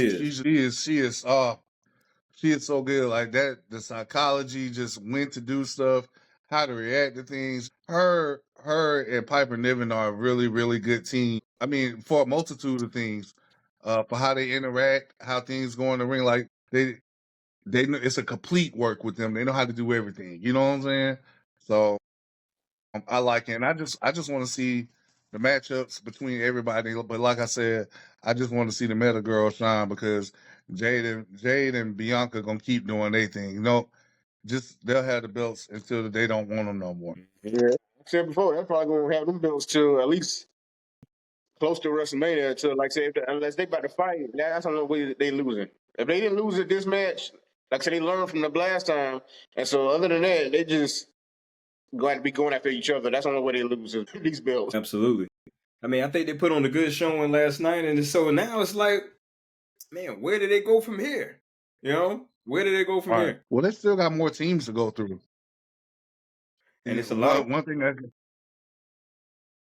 is so good. Like that, the psychology, just when to do stuff, how to react to things. Her and Piper Niven are a really, really good team. I mean, for a multitude of things, for how they interact, how things go in the ring. Like they know it's a complete work with them. They know how to do everything. You know what I'm saying? So I like it. And I just want to see the matchups between everybody. But like I said, I just want to see the Meta Girl shine because Jade and Bianca gonna keep doing their thing. You know, just they'll have the belts until they don't want them no more. Yeah, I said before, they're probably gonna have them belts till at least close to WrestleMania. Until, like I said, unless they about to fight, that's the only way they losing. If they didn't lose at this match, like I said, they learned from the last time, and so other than that, they just going to be going after each other. That's the only way they lose these belts. Absolutely. I mean, I think they put on a good showing last night, and so now it's like, man, where did they go from here? You know, where did they go from here? Well, they still got more teams to go through, and it's a lot. One thing that,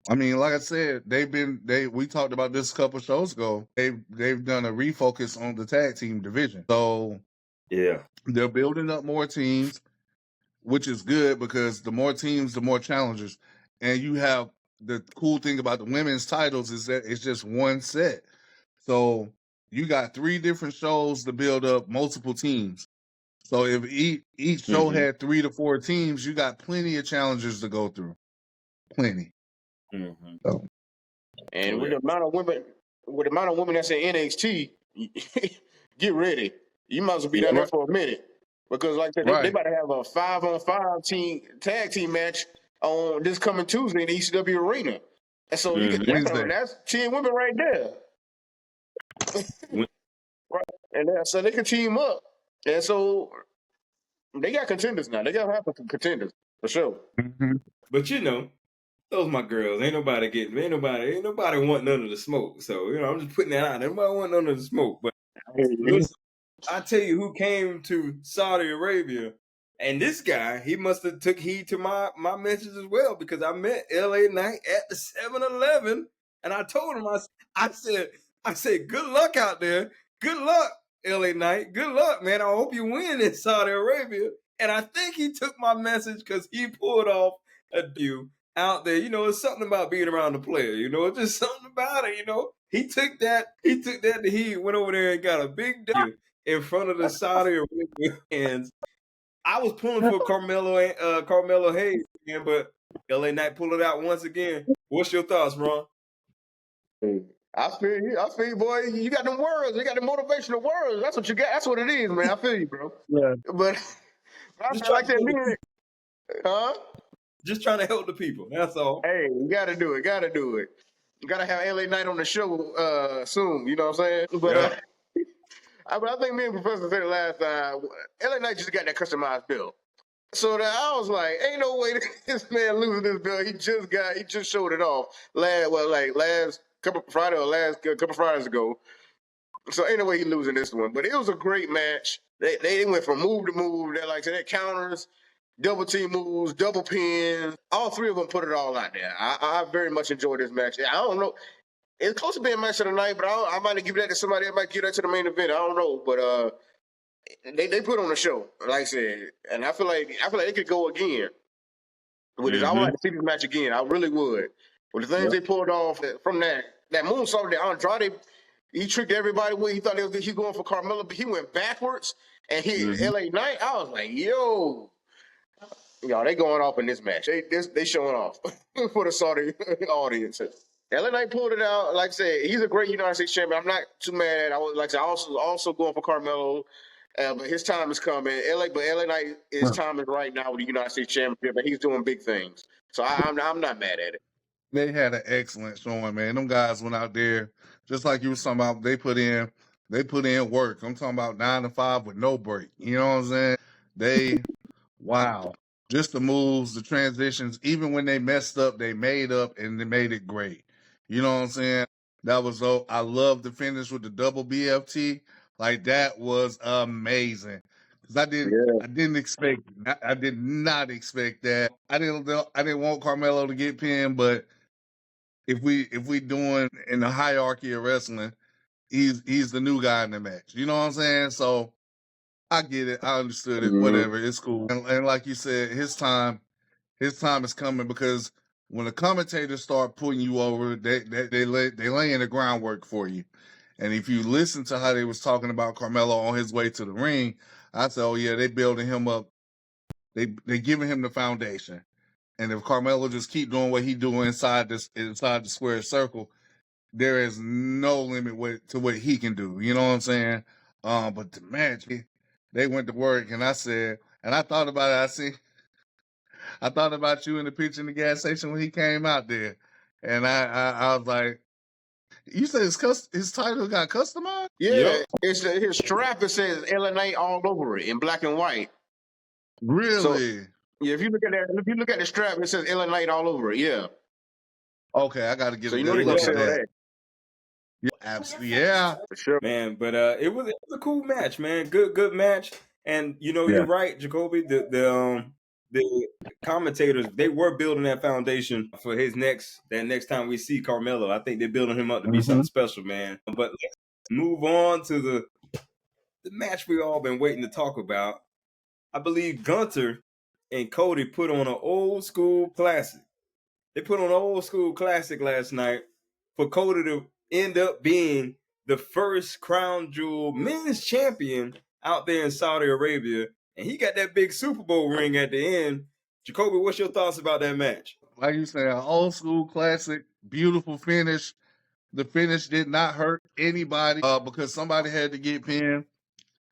I mean, like I said, we talked about this a couple of shows ago. They've done a refocus on the tag team division, so yeah, they're building up more teams, which is good because the more teams, the more challengers. And you have the cool thing about the women's titles is that it's just one set. So you got 3 different shows to build up multiple teams. So if each show had 3 to 4 teams, you got plenty of challengers to go through. Plenty. So. And with the amount of women that's in NXT, get ready. You might as well be down there for a minute. Because like I said, they about to have a 5-on-5 tag team match on this coming Tuesday in the ECW Arena. And so you get that's 10 women right there. Right. And so they can team up. And so they got contenders now. They got half of contenders for sure. But you know, those my girls. Ain't nobody want none of the smoke. So, you know, I'm just putting that out. Nobody want none of the smoke. But listen, I tell you who came to Saudi Arabia, and this guy, he must have took heed to my message as well, because I met LA Knight at the 7-Eleven, and I told him, I said, good luck out there. Good luck, LA Knight. Good luck, man. I hope you win in Saudi Arabia. And I think he took my message because he pulled off a deal out there. You know, it's something about being around the player. You know, it's just something about it. You know, he took that he went over there and got a big deal in front of the Saudi Arabia fans. I was pulling for Carmelo Hayes again, but LA Knight pulled it out once again. What's your thoughts, Ron? I feel you, boy. You got them words. You got the motivational words. That's what you got. That's what it is, man. I feel you, bro. Yeah. But I feel like that, just trying to help the people. That's all. Hey, you gotta do it. You gotta have LA Knight on the show soon. You know what I'm saying? But I think me and Professor said it last time. LA Knight just got that customized bill. So that I was like, ain't no way this man losing this bill. He just showed it off last couple Fridays ago. So ain't no way he losing this one. But it was a great match. They went from move to move. They're like, they counters, double team moves, double pins. All 3 of them put it all out there. I very much enjoyed this match. I don't know. It's close to being match of the night, but I might give that to somebody. I might give that to the main event. I don't know, but they put on the show, like I said, and I feel like they could go again with it. I would like to see this match again. I really would. With the things they pulled off from that moonsault that Andrade, he tricked everybody with. He thought he was going for Carmelo, but he went backwards and hit LA Knight. I was like, yo, y'all, they going off in this match. They showing off for the Saudi audience. LA Knight pulled it out. Like I said, he's a great United States champion. I'm not too mad. I said, also going for Carmelo, but his time is coming. But LA Knight, his time is right now with the United States championship, and he's doing big things. So I'm not mad at it. They had an excellent showing, man. Them guys went out there, just like you were talking about. They put in They put in work. I'm talking about 9 to 5 with no break. You know what I'm saying? They, wow. Just the moves, the transitions, even when they messed up, they made up and they made it great. You know what I'm saying? That was so. I love the finish with the double BFT. Like that was amazing. Cause I didn't expect, I did not expect that. I didn't want Carmelo to get pinned, but if we doing in the hierarchy of wrestling, he's the new guy in the match. You know what I'm saying? So I get it. I understood it. Mm-hmm. Whatever. It's cool. And like you said, his time is coming because when the commentators start putting you over, they laying the groundwork for you. And if you listen to how they was talking about Carmelo on his way to the ring, I said, oh yeah, they building him up. They giving him the foundation. And if Carmelo just keep doing what he doing inside the square circle, there is no limit to what he can do. You know what I'm saying? But the match, they went to work, and I said, and I thought about it. I thought about you in the picture in the gas station when he came out there, and I was like, you said his title got customized? Yeah, Yep. it's his strap. It says LNA all over it in black and white. Really? So yeah, if you look at the strap, it says LNA all over it. Yeah. Okay, I got to get So a you know good they're gonna look at sell that. that Yeah, absolutely, yeah. for sure. Man, but it was a cool match, man. Good match. And you're right, Jacoby. The commentators, they were building that foundation for that next time we see Carmelo. I think they're building him up to be something special, man. But let's move on to the match we all been waiting to talk about. I believe Gunther and Cody put on an old school classic. They put on an old school classic last night for Cody to end up being the first crown jewel men's champion out there in Saudi Arabia. And he got that big Super Bowl ring at the end. Jacoby, what's your thoughts about that match? Like you said, an old school classic, beautiful finish. The finish did not hurt anybody because somebody had to get pinned.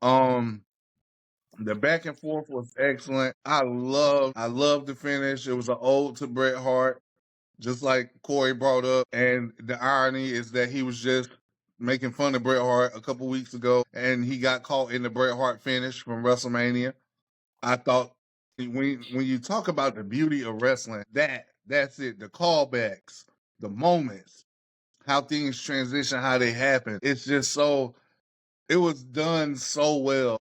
The back and forth was excellent. I love the finish. It was an ode to Bret Hart, just like Corey brought up. And the irony is that he was just making fun of Bret Hart a couple weeks ago, and he got caught in the Bret Hart finish from WrestleMania. I thought when you talk about the beauty of wrestling, that's it. The callbacks, the moments, how things transition, how they happen. It's just so it was done so well.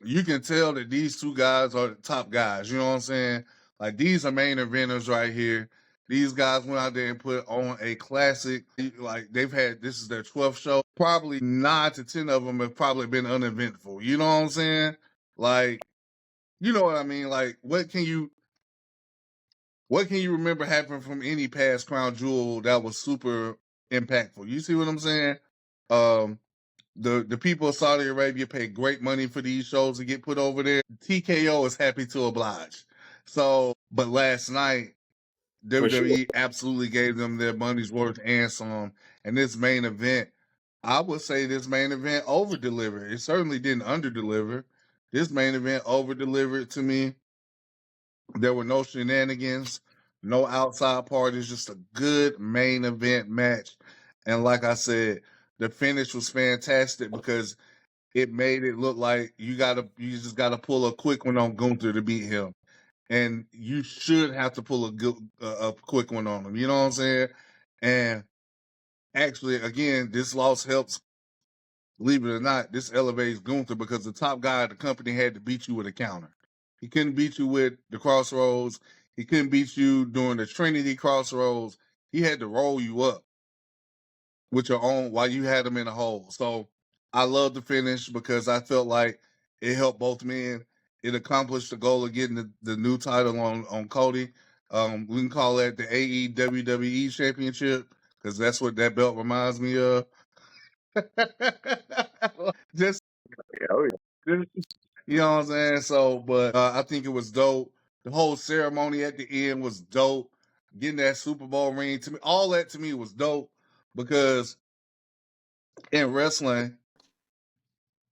You can tell that these two guys are the top guys. You know what I'm saying? Like these are main eventers right here. These guys went out there and put on a classic. Like this is their 12th show. Probably 9 to 10 of them have probably been uneventful. You know what I'm saying? Like, you know what I mean? Like, what can you remember happening from any past crown jewel that was super impactful? You see what I'm saying? The people of Saudi Arabia pay great money for these shows to get put over there. TKO is happy to oblige. So, but last night, WWE absolutely gave them their money's worth and some. And this main event, I would say this main event over-delivered. It certainly didn't under-deliver. This main event over-delivered to me. There were no shenanigans, no outside parties, just a good main event match. And like I said, the finish was fantastic because it made it look like you just gotta pull a quick one on Gunther to beat him. And you should have to pull a quick one on him. You know what I'm saying? And actually, again, this loss helps. Believe it or not, this elevates Gunther because the top guy of the company had to beat you with a counter. He couldn't beat you with the Crossroads. He couldn't beat you during the Trinity Crossroads. He had to roll you up with your own while you had him in a hole. So I love the finish because I felt like it helped both men. It accomplished the goal of getting the new title on Cody. We can call that the AEWWE Championship because that's what that belt reminds me of. just, Oh, yeah. you know what I'm saying? So, but I think it was dope. The whole ceremony at the end was dope. Getting that Super Bowl ring to me, all that to me was dope because in wrestling,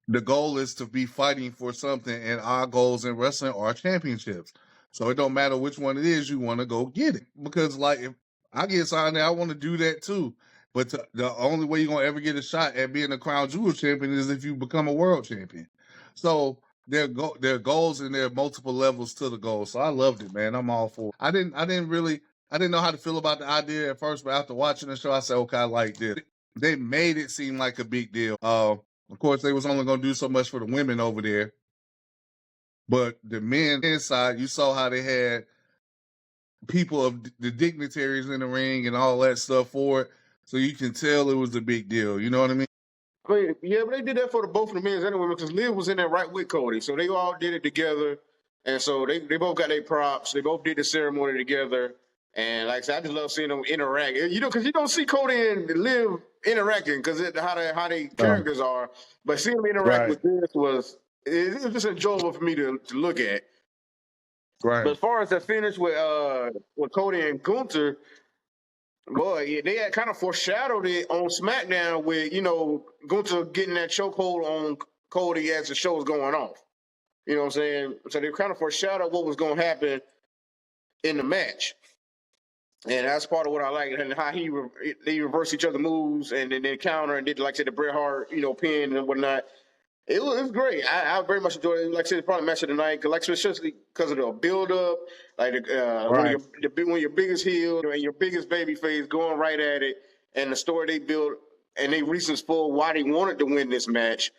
the goal is to be fighting for something, and our goals in wrestling are championships. So it don't matter which one it is, you want to go get it. Because like if I get signed there, I want to do that too. But the only way you're gonna ever get a shot at being a crown jewel champion is if you become a world champion. So there are goals and there are multiple levels to the goal. So I loved it, man. I'm all for it. I didn't know how to feel about the idea at first, but after watching the show, I said, okay, I like this. They made it seem like a big deal. Of course, they was only gonna do so much for the women over there. But the men inside, you saw how they had people of the dignitaries in the ring and all that stuff for it. So you can tell it was a big deal. You know what I mean? Yeah, but they did that for both of the men and women because Liv was in there right with Cody. So they all did it together. And so they both got their props. They both did the ceremony together. And like I said, I just love seeing them interact. Because you don't see Cody and Liv interacting because how they characters are. But seeing them interact with this was just enjoyable for me to look at. Right. But as far as the finish with Cody and Gunther, boy, they had kind of foreshadowed it on SmackDown with, Gunther getting that chokehold on Cody as the show was going off. You know what I'm saying? So they kind of foreshadowed what was going to happen in the match. And that's part of what I like, and how they reverse each other's moves and then they counter and did, like I said, the Bret Hart, pin and whatnot. It was great. I very much enjoyed it. Like I said, it's probably match of the night, especially because of the build-up. Like when your biggest heel and your biggest baby face going right at it, and the story they built and they reasons for why they wanted to win this match,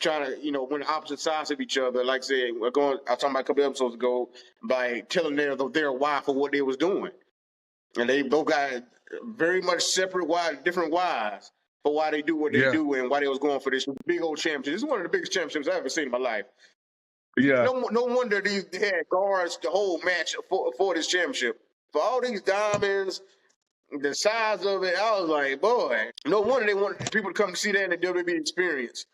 trying to win opposite sides of each other. Like I said, I was talking about a couple episodes ago by telling their why for what they was doing, and they both got very much separate different whys for why they do what they do and why they was going for this big old championship. This is one of the biggest championships I've ever seen in my life. Yeah. No wonder they had guards the whole match for this championship. For all these diamonds, the size of it, I was like, boy, no wonder they wanted people to come see that in the WWE experience.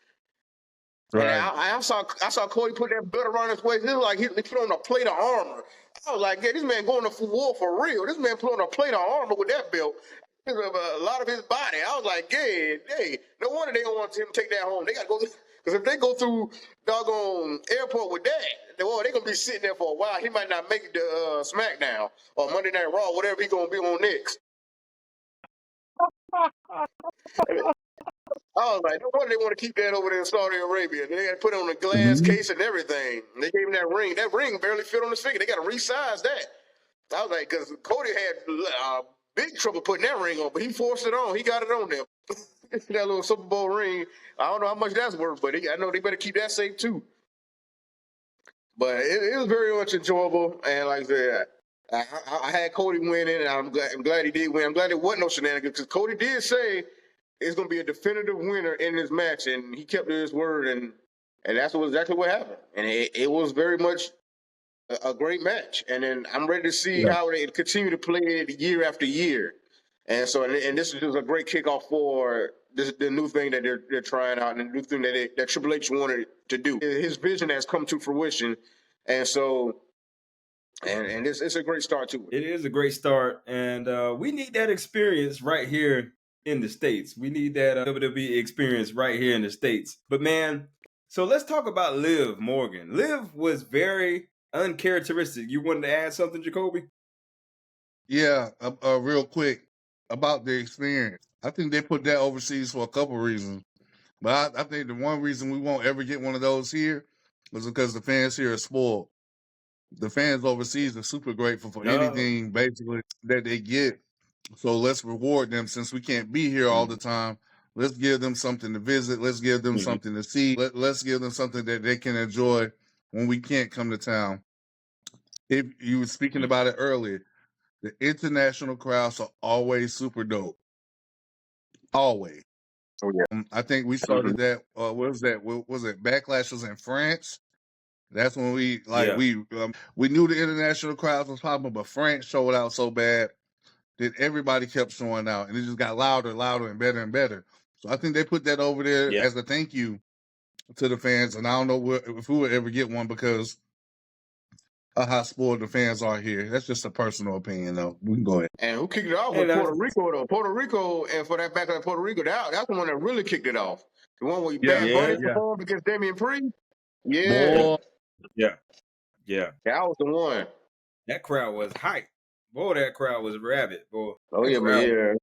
Right. And I saw Cody put that belt around his waist. It was like he put on a plate of armor. I was like, yeah, this man going to war for real. This man put on a plate of armor with that belt. A lot of his body. I was like, hey, no wonder they don't want him to take that home. They got to go, because if they go through doggone airport with that, they're going to be sitting there for a while. He might not make it to SmackDown or Monday Night Raw, whatever he's going to be on next. I was like, no wonder they want to keep that over there in Saudi Arabia. They got to put it on a glass case and everything. They gave him that ring. That ring barely fit on his finger. They got to resize that. I was like, because Cody had big trouble putting that ring on, but he forced it on. He got it on there. That little Super Bowl ring. I don't know how much that's worth, but I know they better keep that safe too. But it was very much enjoyable. And like I said, I had Cody winning, and I'm glad he did win. I'm glad there wasn't no shenanigans, because Cody did say it's going to be a definitive winner in this match, and he kept to his word, and that's exactly what happened. And it was very much a great match. And then I'm ready to see how they continue to play it year after year. And so, and this is just a great kickoff for the new thing that they're trying out, and the new thing that Triple H wanted to do. His vision has come to fruition, and so. And it's a great start to it. It is a great start, and we need that experience right here in the States. We need that WWE experience right here in the States. But man, so let's talk about Liv Morgan. Liv was very uncharacteristic. You wanted to add something, Jacoby? Yeah, real quick about the experience. I think they put that overseas for a couple reasons. But I think the one reason we won't ever get one of those here was because the fans here are spoiled. The fans overseas are super grateful for anything basically that they get. So let's reward them, since we can't be here all the time. Let's give them something to visit. Let's give them something to see. Let's give them something that they can enjoy when we can't come to town. If you were speaking about it earlier, the international crowds are always super dope. Always. Oh yeah. I think we started that. What was that? What was it? Backlash was in France. That's when we knew the international crowds was popping, but France showed out so bad that everybody kept showing out, and it just got louder, and better and better. So I think they put that over there as a thank you to the fans, and I don't know if we would ever get one because of how spoiled the fans are here. That's just a personal opinion, though. We can go ahead. And who kicked it off was Puerto Rico, though. Puerto Rico, and for that Backlash Puerto Rico, that's the one that really kicked it off. The one where Bad Bunny performed against Damian Priest. Yeah. Boy. Yeah. That was the one. That crowd was hype. Boy, that crowd was rabid, boy. Oh, yeah, man. Yeah.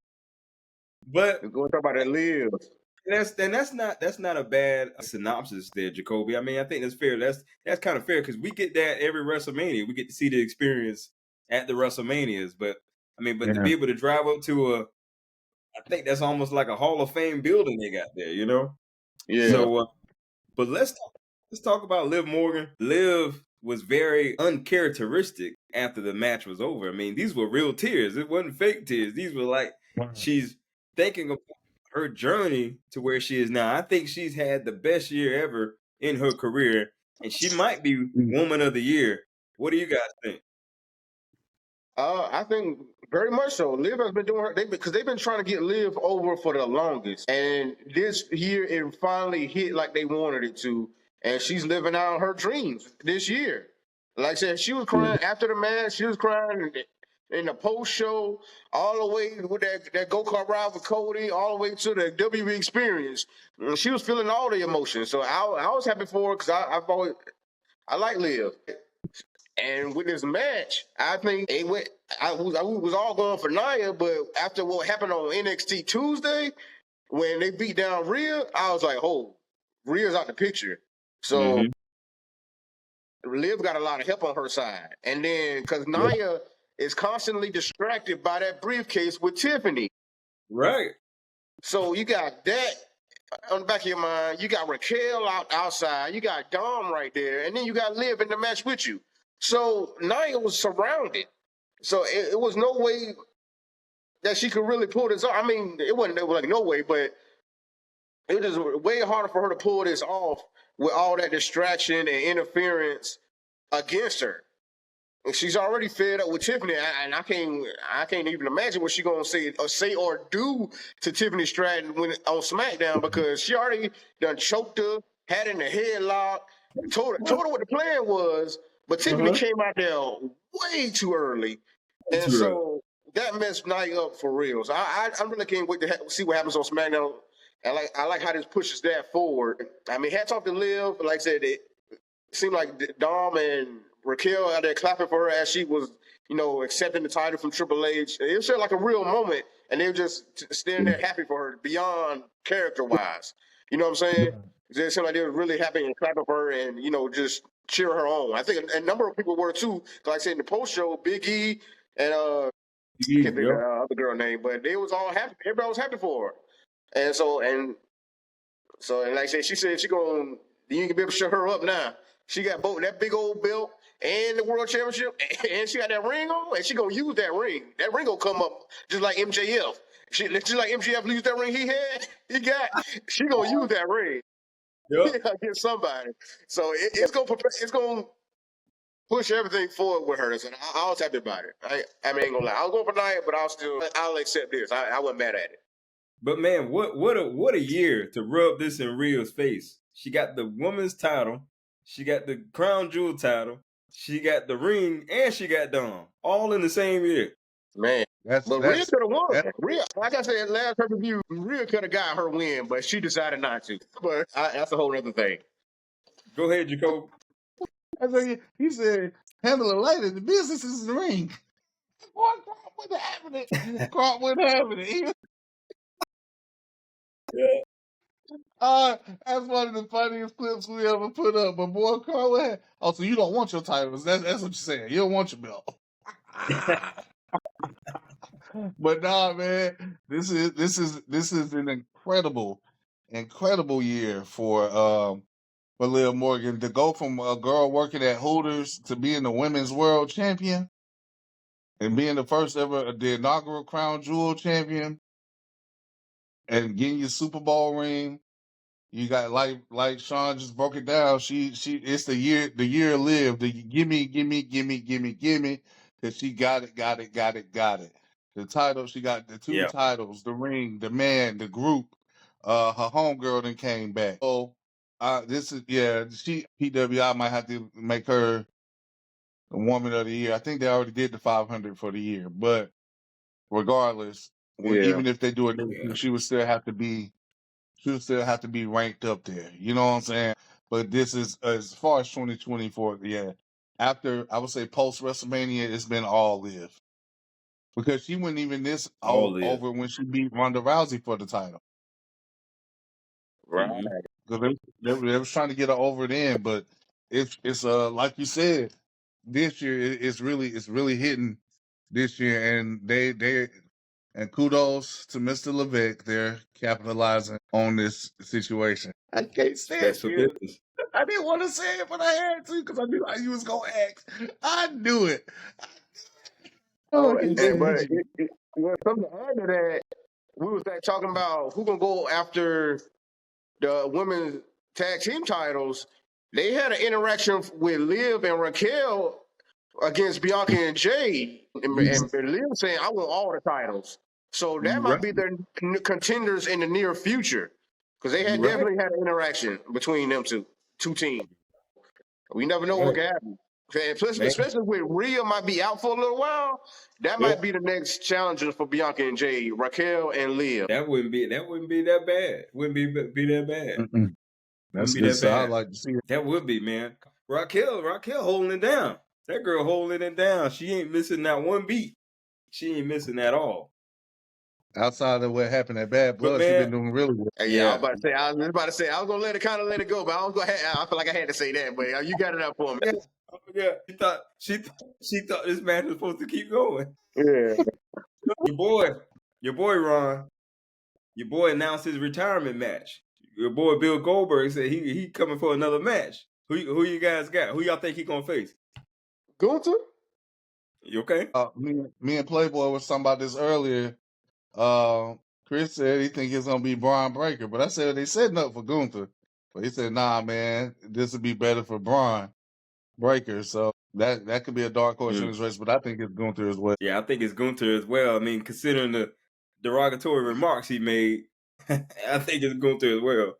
But we're gonna talk about that Liv. that's not a bad synopsis there, Jacoby. I mean, I think that's fair. That's kind of fair because we get that every WrestleMania. We get to see the experience at the WrestleManias. But I mean, but to be able to drive up to I think that's almost like a Hall of Fame building they got there, you know. Yeah. So, but let's talk about Liv Morgan. Liv was very uncharacteristic after the match was over. I mean, these were real tears. It wasn't fake tears. These were like she's thinking of her journey to where she is now. I think she's had the best year ever in her career, and she might be Woman of the Year. What do you guys think? I think very much so. Liv has been doing because they've been trying to get Liv over for the longest, and this year it finally hit like they wanted it to, and she's living out her dreams this year. Like I said, she was crying after the match. She was crying in the post show, all the way with that go-kart ride with Cody, all the way to the WWE experience. And she was feeling all the emotions. So I was happy for her because I like Liv. And with this match, I think it went. I was all going for Nia, but after what happened on NXT Tuesday, when they beat down Rhea, I was like, "Oh, Rhea's out the picture." So Liv got a lot of help on her side, and then because Nia is constantly distracted by that briefcase with Tiffany, right? So you got that on the back of your mind. You got Raquel outside. You got Dom right there, and then you got Liv in the match with you. So Nia was surrounded. So it was no way that she could really pull this off. I mean, it wasn't like no way, but it was just way harder for her to pull this off with all that distraction and interference against her. And she's already fed up with Tiffany, and I can't even imagine what she's gonna say or do to Tiffany Stratton on SmackDown, because she already done choked her, had her in the headlock, told her what the plan was, but Tiffany came out there way too early, and so that messed Nia up for real. So I really can't wait to see what happens on SmackDown. And I like how this pushes that forward. I mean, hats off to Liv. Like I said, it seemed like Dom and Raquel out there clapping for her as she was, accepting the title from Triple H. It felt like a real moment, and they were just standing there happy for her beyond character-wise. You know what I'm saying? It seemed like they were really happy and clapping for her and, just cheering her on. I think a number of people were too. Like I said in the post-show, Big E and I can't think of the other girl name, but they was all happy. Everybody was happy for her. And like I said, she said you ain't gonna be able to shut her up now. She got both that big old belt and the world championship, and she got that ring on, and she gonna use that ring. That ring gonna come up just like MJF. Just like MJF used that ring she gonna use that ring. Against somebody. So it's gonna push everything forward with her. And I was happy about it. I mean, ain't gonna lie. I was going for Nia, but I'll accept this. I wasn't mad at it. But man, what a year to rub this in Rhea's face. She got the women's title, she got the crown jewel title, she got the ring, and she got Dom, all in the same year. Man, but Rhea could have won. Rhea, like I said last review, Rhea could have got her win, but she decided not to. But that's a whole other thing. Go ahead, Jacob. He said, handle it later. The business is the ring. Boy, Crop wasn't having it. Crop wasn't having it. That's one of the funniest clips we ever put up. But boy, Carl, so you don't want your titles? That's what you're saying. You don't want your belt. But nah, man, this is an incredible year for Liv Morgan to go from a girl working at Hooters to being the women's world champion and being the first ever the inaugural crown jewel champion and getting your Super Bowl ring. You got like Sean just broke it down. She it's the year Liv. The gimme. That she got it. The title, she got the two titles, the ring, the man, the group. Her homegirl then came back. So this is PWI might have to make her the woman of the year. I think they already did the 500 for the year, but regardless, even if they do it, she would still have to be ranked up there. You know what I'm saying? But this is, as far as 2024, after, I would say, post WrestleMania, it's been all Liv. because she wasn't even this All this. over when she beat Ronda Rousey for the title. Right. Because they was trying to get her over then, but it's like you said, this year it's really hitting this year, and and kudos to Mr. Levesque, they're capitalizing on this situation. I can't stand Best for it. business. I didn't want to say it, but I had to because I knew you was gonna ask. I knew it. Oh, Look at but you. something to add to that, we was like talking about who gonna go after the women's tag team titles. They had an interaction with Liv and Raquel against Bianca and Jey, and Liv saying, "I want all the titles." So that might be their contenders in the near future, because they had definitely had an interaction between them two teams. We never know what can happen. Especially with Rhea might be out for a little while, that might be the next challengers for Bianca and Jey, Raquel and Liv. That wouldn't be that bad. Wouldn't be that bad. That's Wouldn't be good. that So I bad. like to see it. That would be, man. Raquel holding it down. That girl holding it down. She ain't missing that one beat. She ain't missing at all. Outside of what happened at Bad Blood, she's been doing really well. Yeah, I was about to say, I was gonna let it go, but I feel like I had to say that. But you got it up for me. Yeah, she thought this match was supposed to keep going. Yeah, your boy Ron, your boy announced his retirement match. Your boy Bill Goldberg said he coming for another match. Who you guys got? Who y'all think he gonna face? Gunther. You okay? Me and Playboy was talking about this earlier. Chris said he think it's gonna be Braun Breaker, but I said they setting up for Gunther. But he said, nah, man, this would be better for Braun Breaker. So that could be a dark horse in this race, but I think it's Gunther as well. Yeah, I think it's Gunther as well. I mean, considering the derogatory remarks he made, I think it's Gunther as well.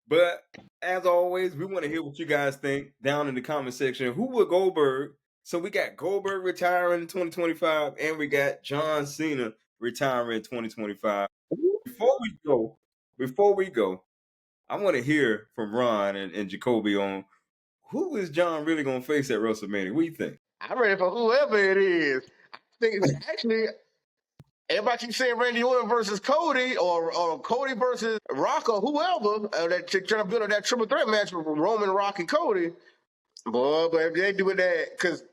But as always, we want to hear what you guys think down in the comment section. Who would Goldberg? So we got Goldberg retiring in 2025, and we got John Cena retiring in 2025. Before we go, I want to hear from Ron and Jacoby on who is John really going to face at WrestleMania. What do you think? I'm ready for whoever it is. I think it's actually everybody keeps saying Randy Orton versus Cody or Cody versus Rock or whoever that trying to build up that triple threat match with Roman, Rock, and Cody. Boy, but if they do it that, because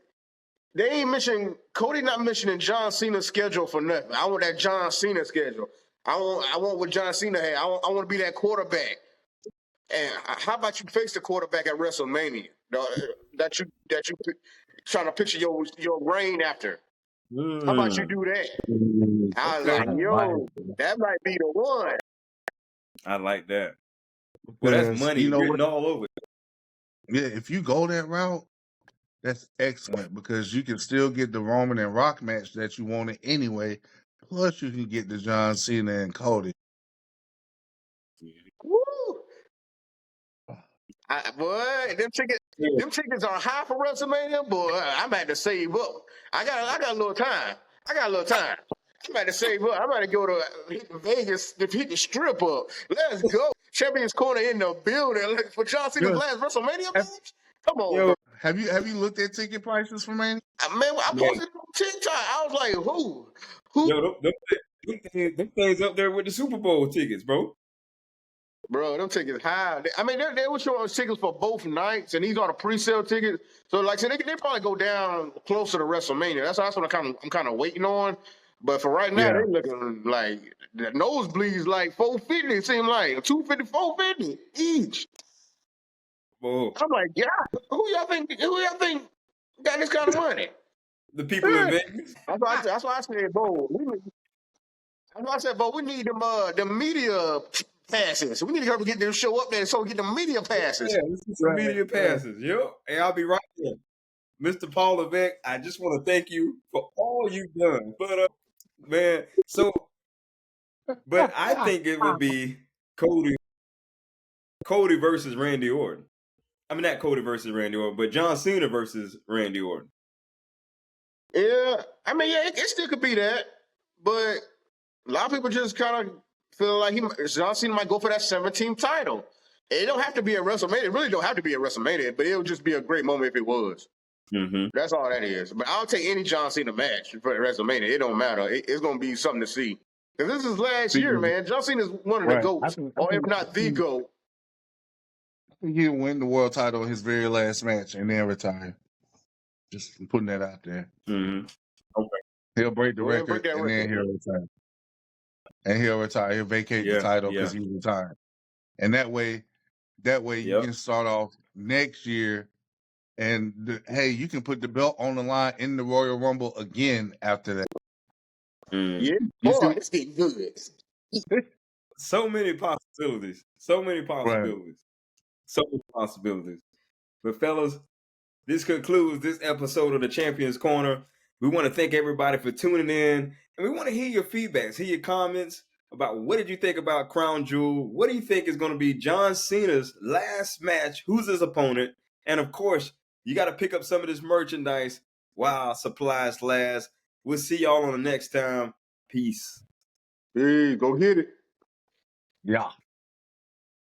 they ain't mentioning Cody, not mentioning John Cena's schedule for nothing. I want that John Cena schedule. I want what John Cena had. I want to be that quarterback. And how about you face the quarterback at WrestleMania? That you trying to picture your reign after. How about you do that? I was like, yo, that might be the one. I like that. Well, that's money written all over it. Yeah, if you go that route, that's excellent because you can still get the Roman and Rock match that you wanted anyway. Plus, you can get the John Cena and Cody. Woo! Boy, them tickets are high for WrestleMania. Boy, I'm about to save up. I got a little time. I'm about to save up. I'm about to go to Vegas to hit the strip up. Let's go. Champions Corner in the building for John Cena's last WrestleMania match. Come on, bro. Have you looked at ticket prices for Mania? Man, I posted it on TikTok. I was like, who? Yo, them things up there with the Super Bowl tickets, bro. Bro, them tickets high. I mean, they were showing tickets for both nights, and these are the pre-sale tickets. So, like I said, they probably go down closer to WrestleMania. That's what I'm kind of waiting on. But for right now, they're looking like the nosebleeds like $450. It seemed like $250, $450 each. Whoa. I'm like, yeah, who y'all think got this kind of money? The people in Vegas. That's why I said, bro. We need them media passes. We need to get them show up there so we get the media passes. Yeah, let's get some media passes. Yo, and I'll be right there. Mr. Paul Levesque, I just want to thank you for all you've done. But man, but I think it would be Cody versus Randy Orton. I mean, not Cody versus Randy Orton, but John Cena versus Randy Orton. Yeah, I mean, yeah, it still could be that, but a lot of people just kind of feel like John Cena might go for that 17th title. It don't have to be a WrestleMania. It really don't have to be a WrestleMania, but it would just be a great moment if it was. Mm-hmm. That's all that is. But I'll take any John Cena match for WrestleMania. It don't matter. It's going to be something to see. Because this is last year, man. John Cena is one of the GOATs, or if not the GOAT. I think he'll win the world title in his very last match and then retire. Just putting that out there. Mm-hmm. Okay. He'll break the record break that then he'll retire. And he'll retire. He'll vacate the title because he's retired. And that way you can start off next year. And hey, you can put the belt on the line in the Royal Rumble again after that. Mm. Yeah, boy, it's getting good. So many possibilities. So many possibilities. Right. So many possibilities. But fellas, this concludes this episode of the Champions Corner. We want to thank everybody for tuning in, and we want to hear your feedbacks, hear your comments about what did you think about Crown Jewel? What do you think is going to be John Cena's last match? Who's his opponent? And of course, you got to pick up some of this merchandise while supplies last. We'll see y'all on the next time. Peace. Hey, go hit it. Yeah.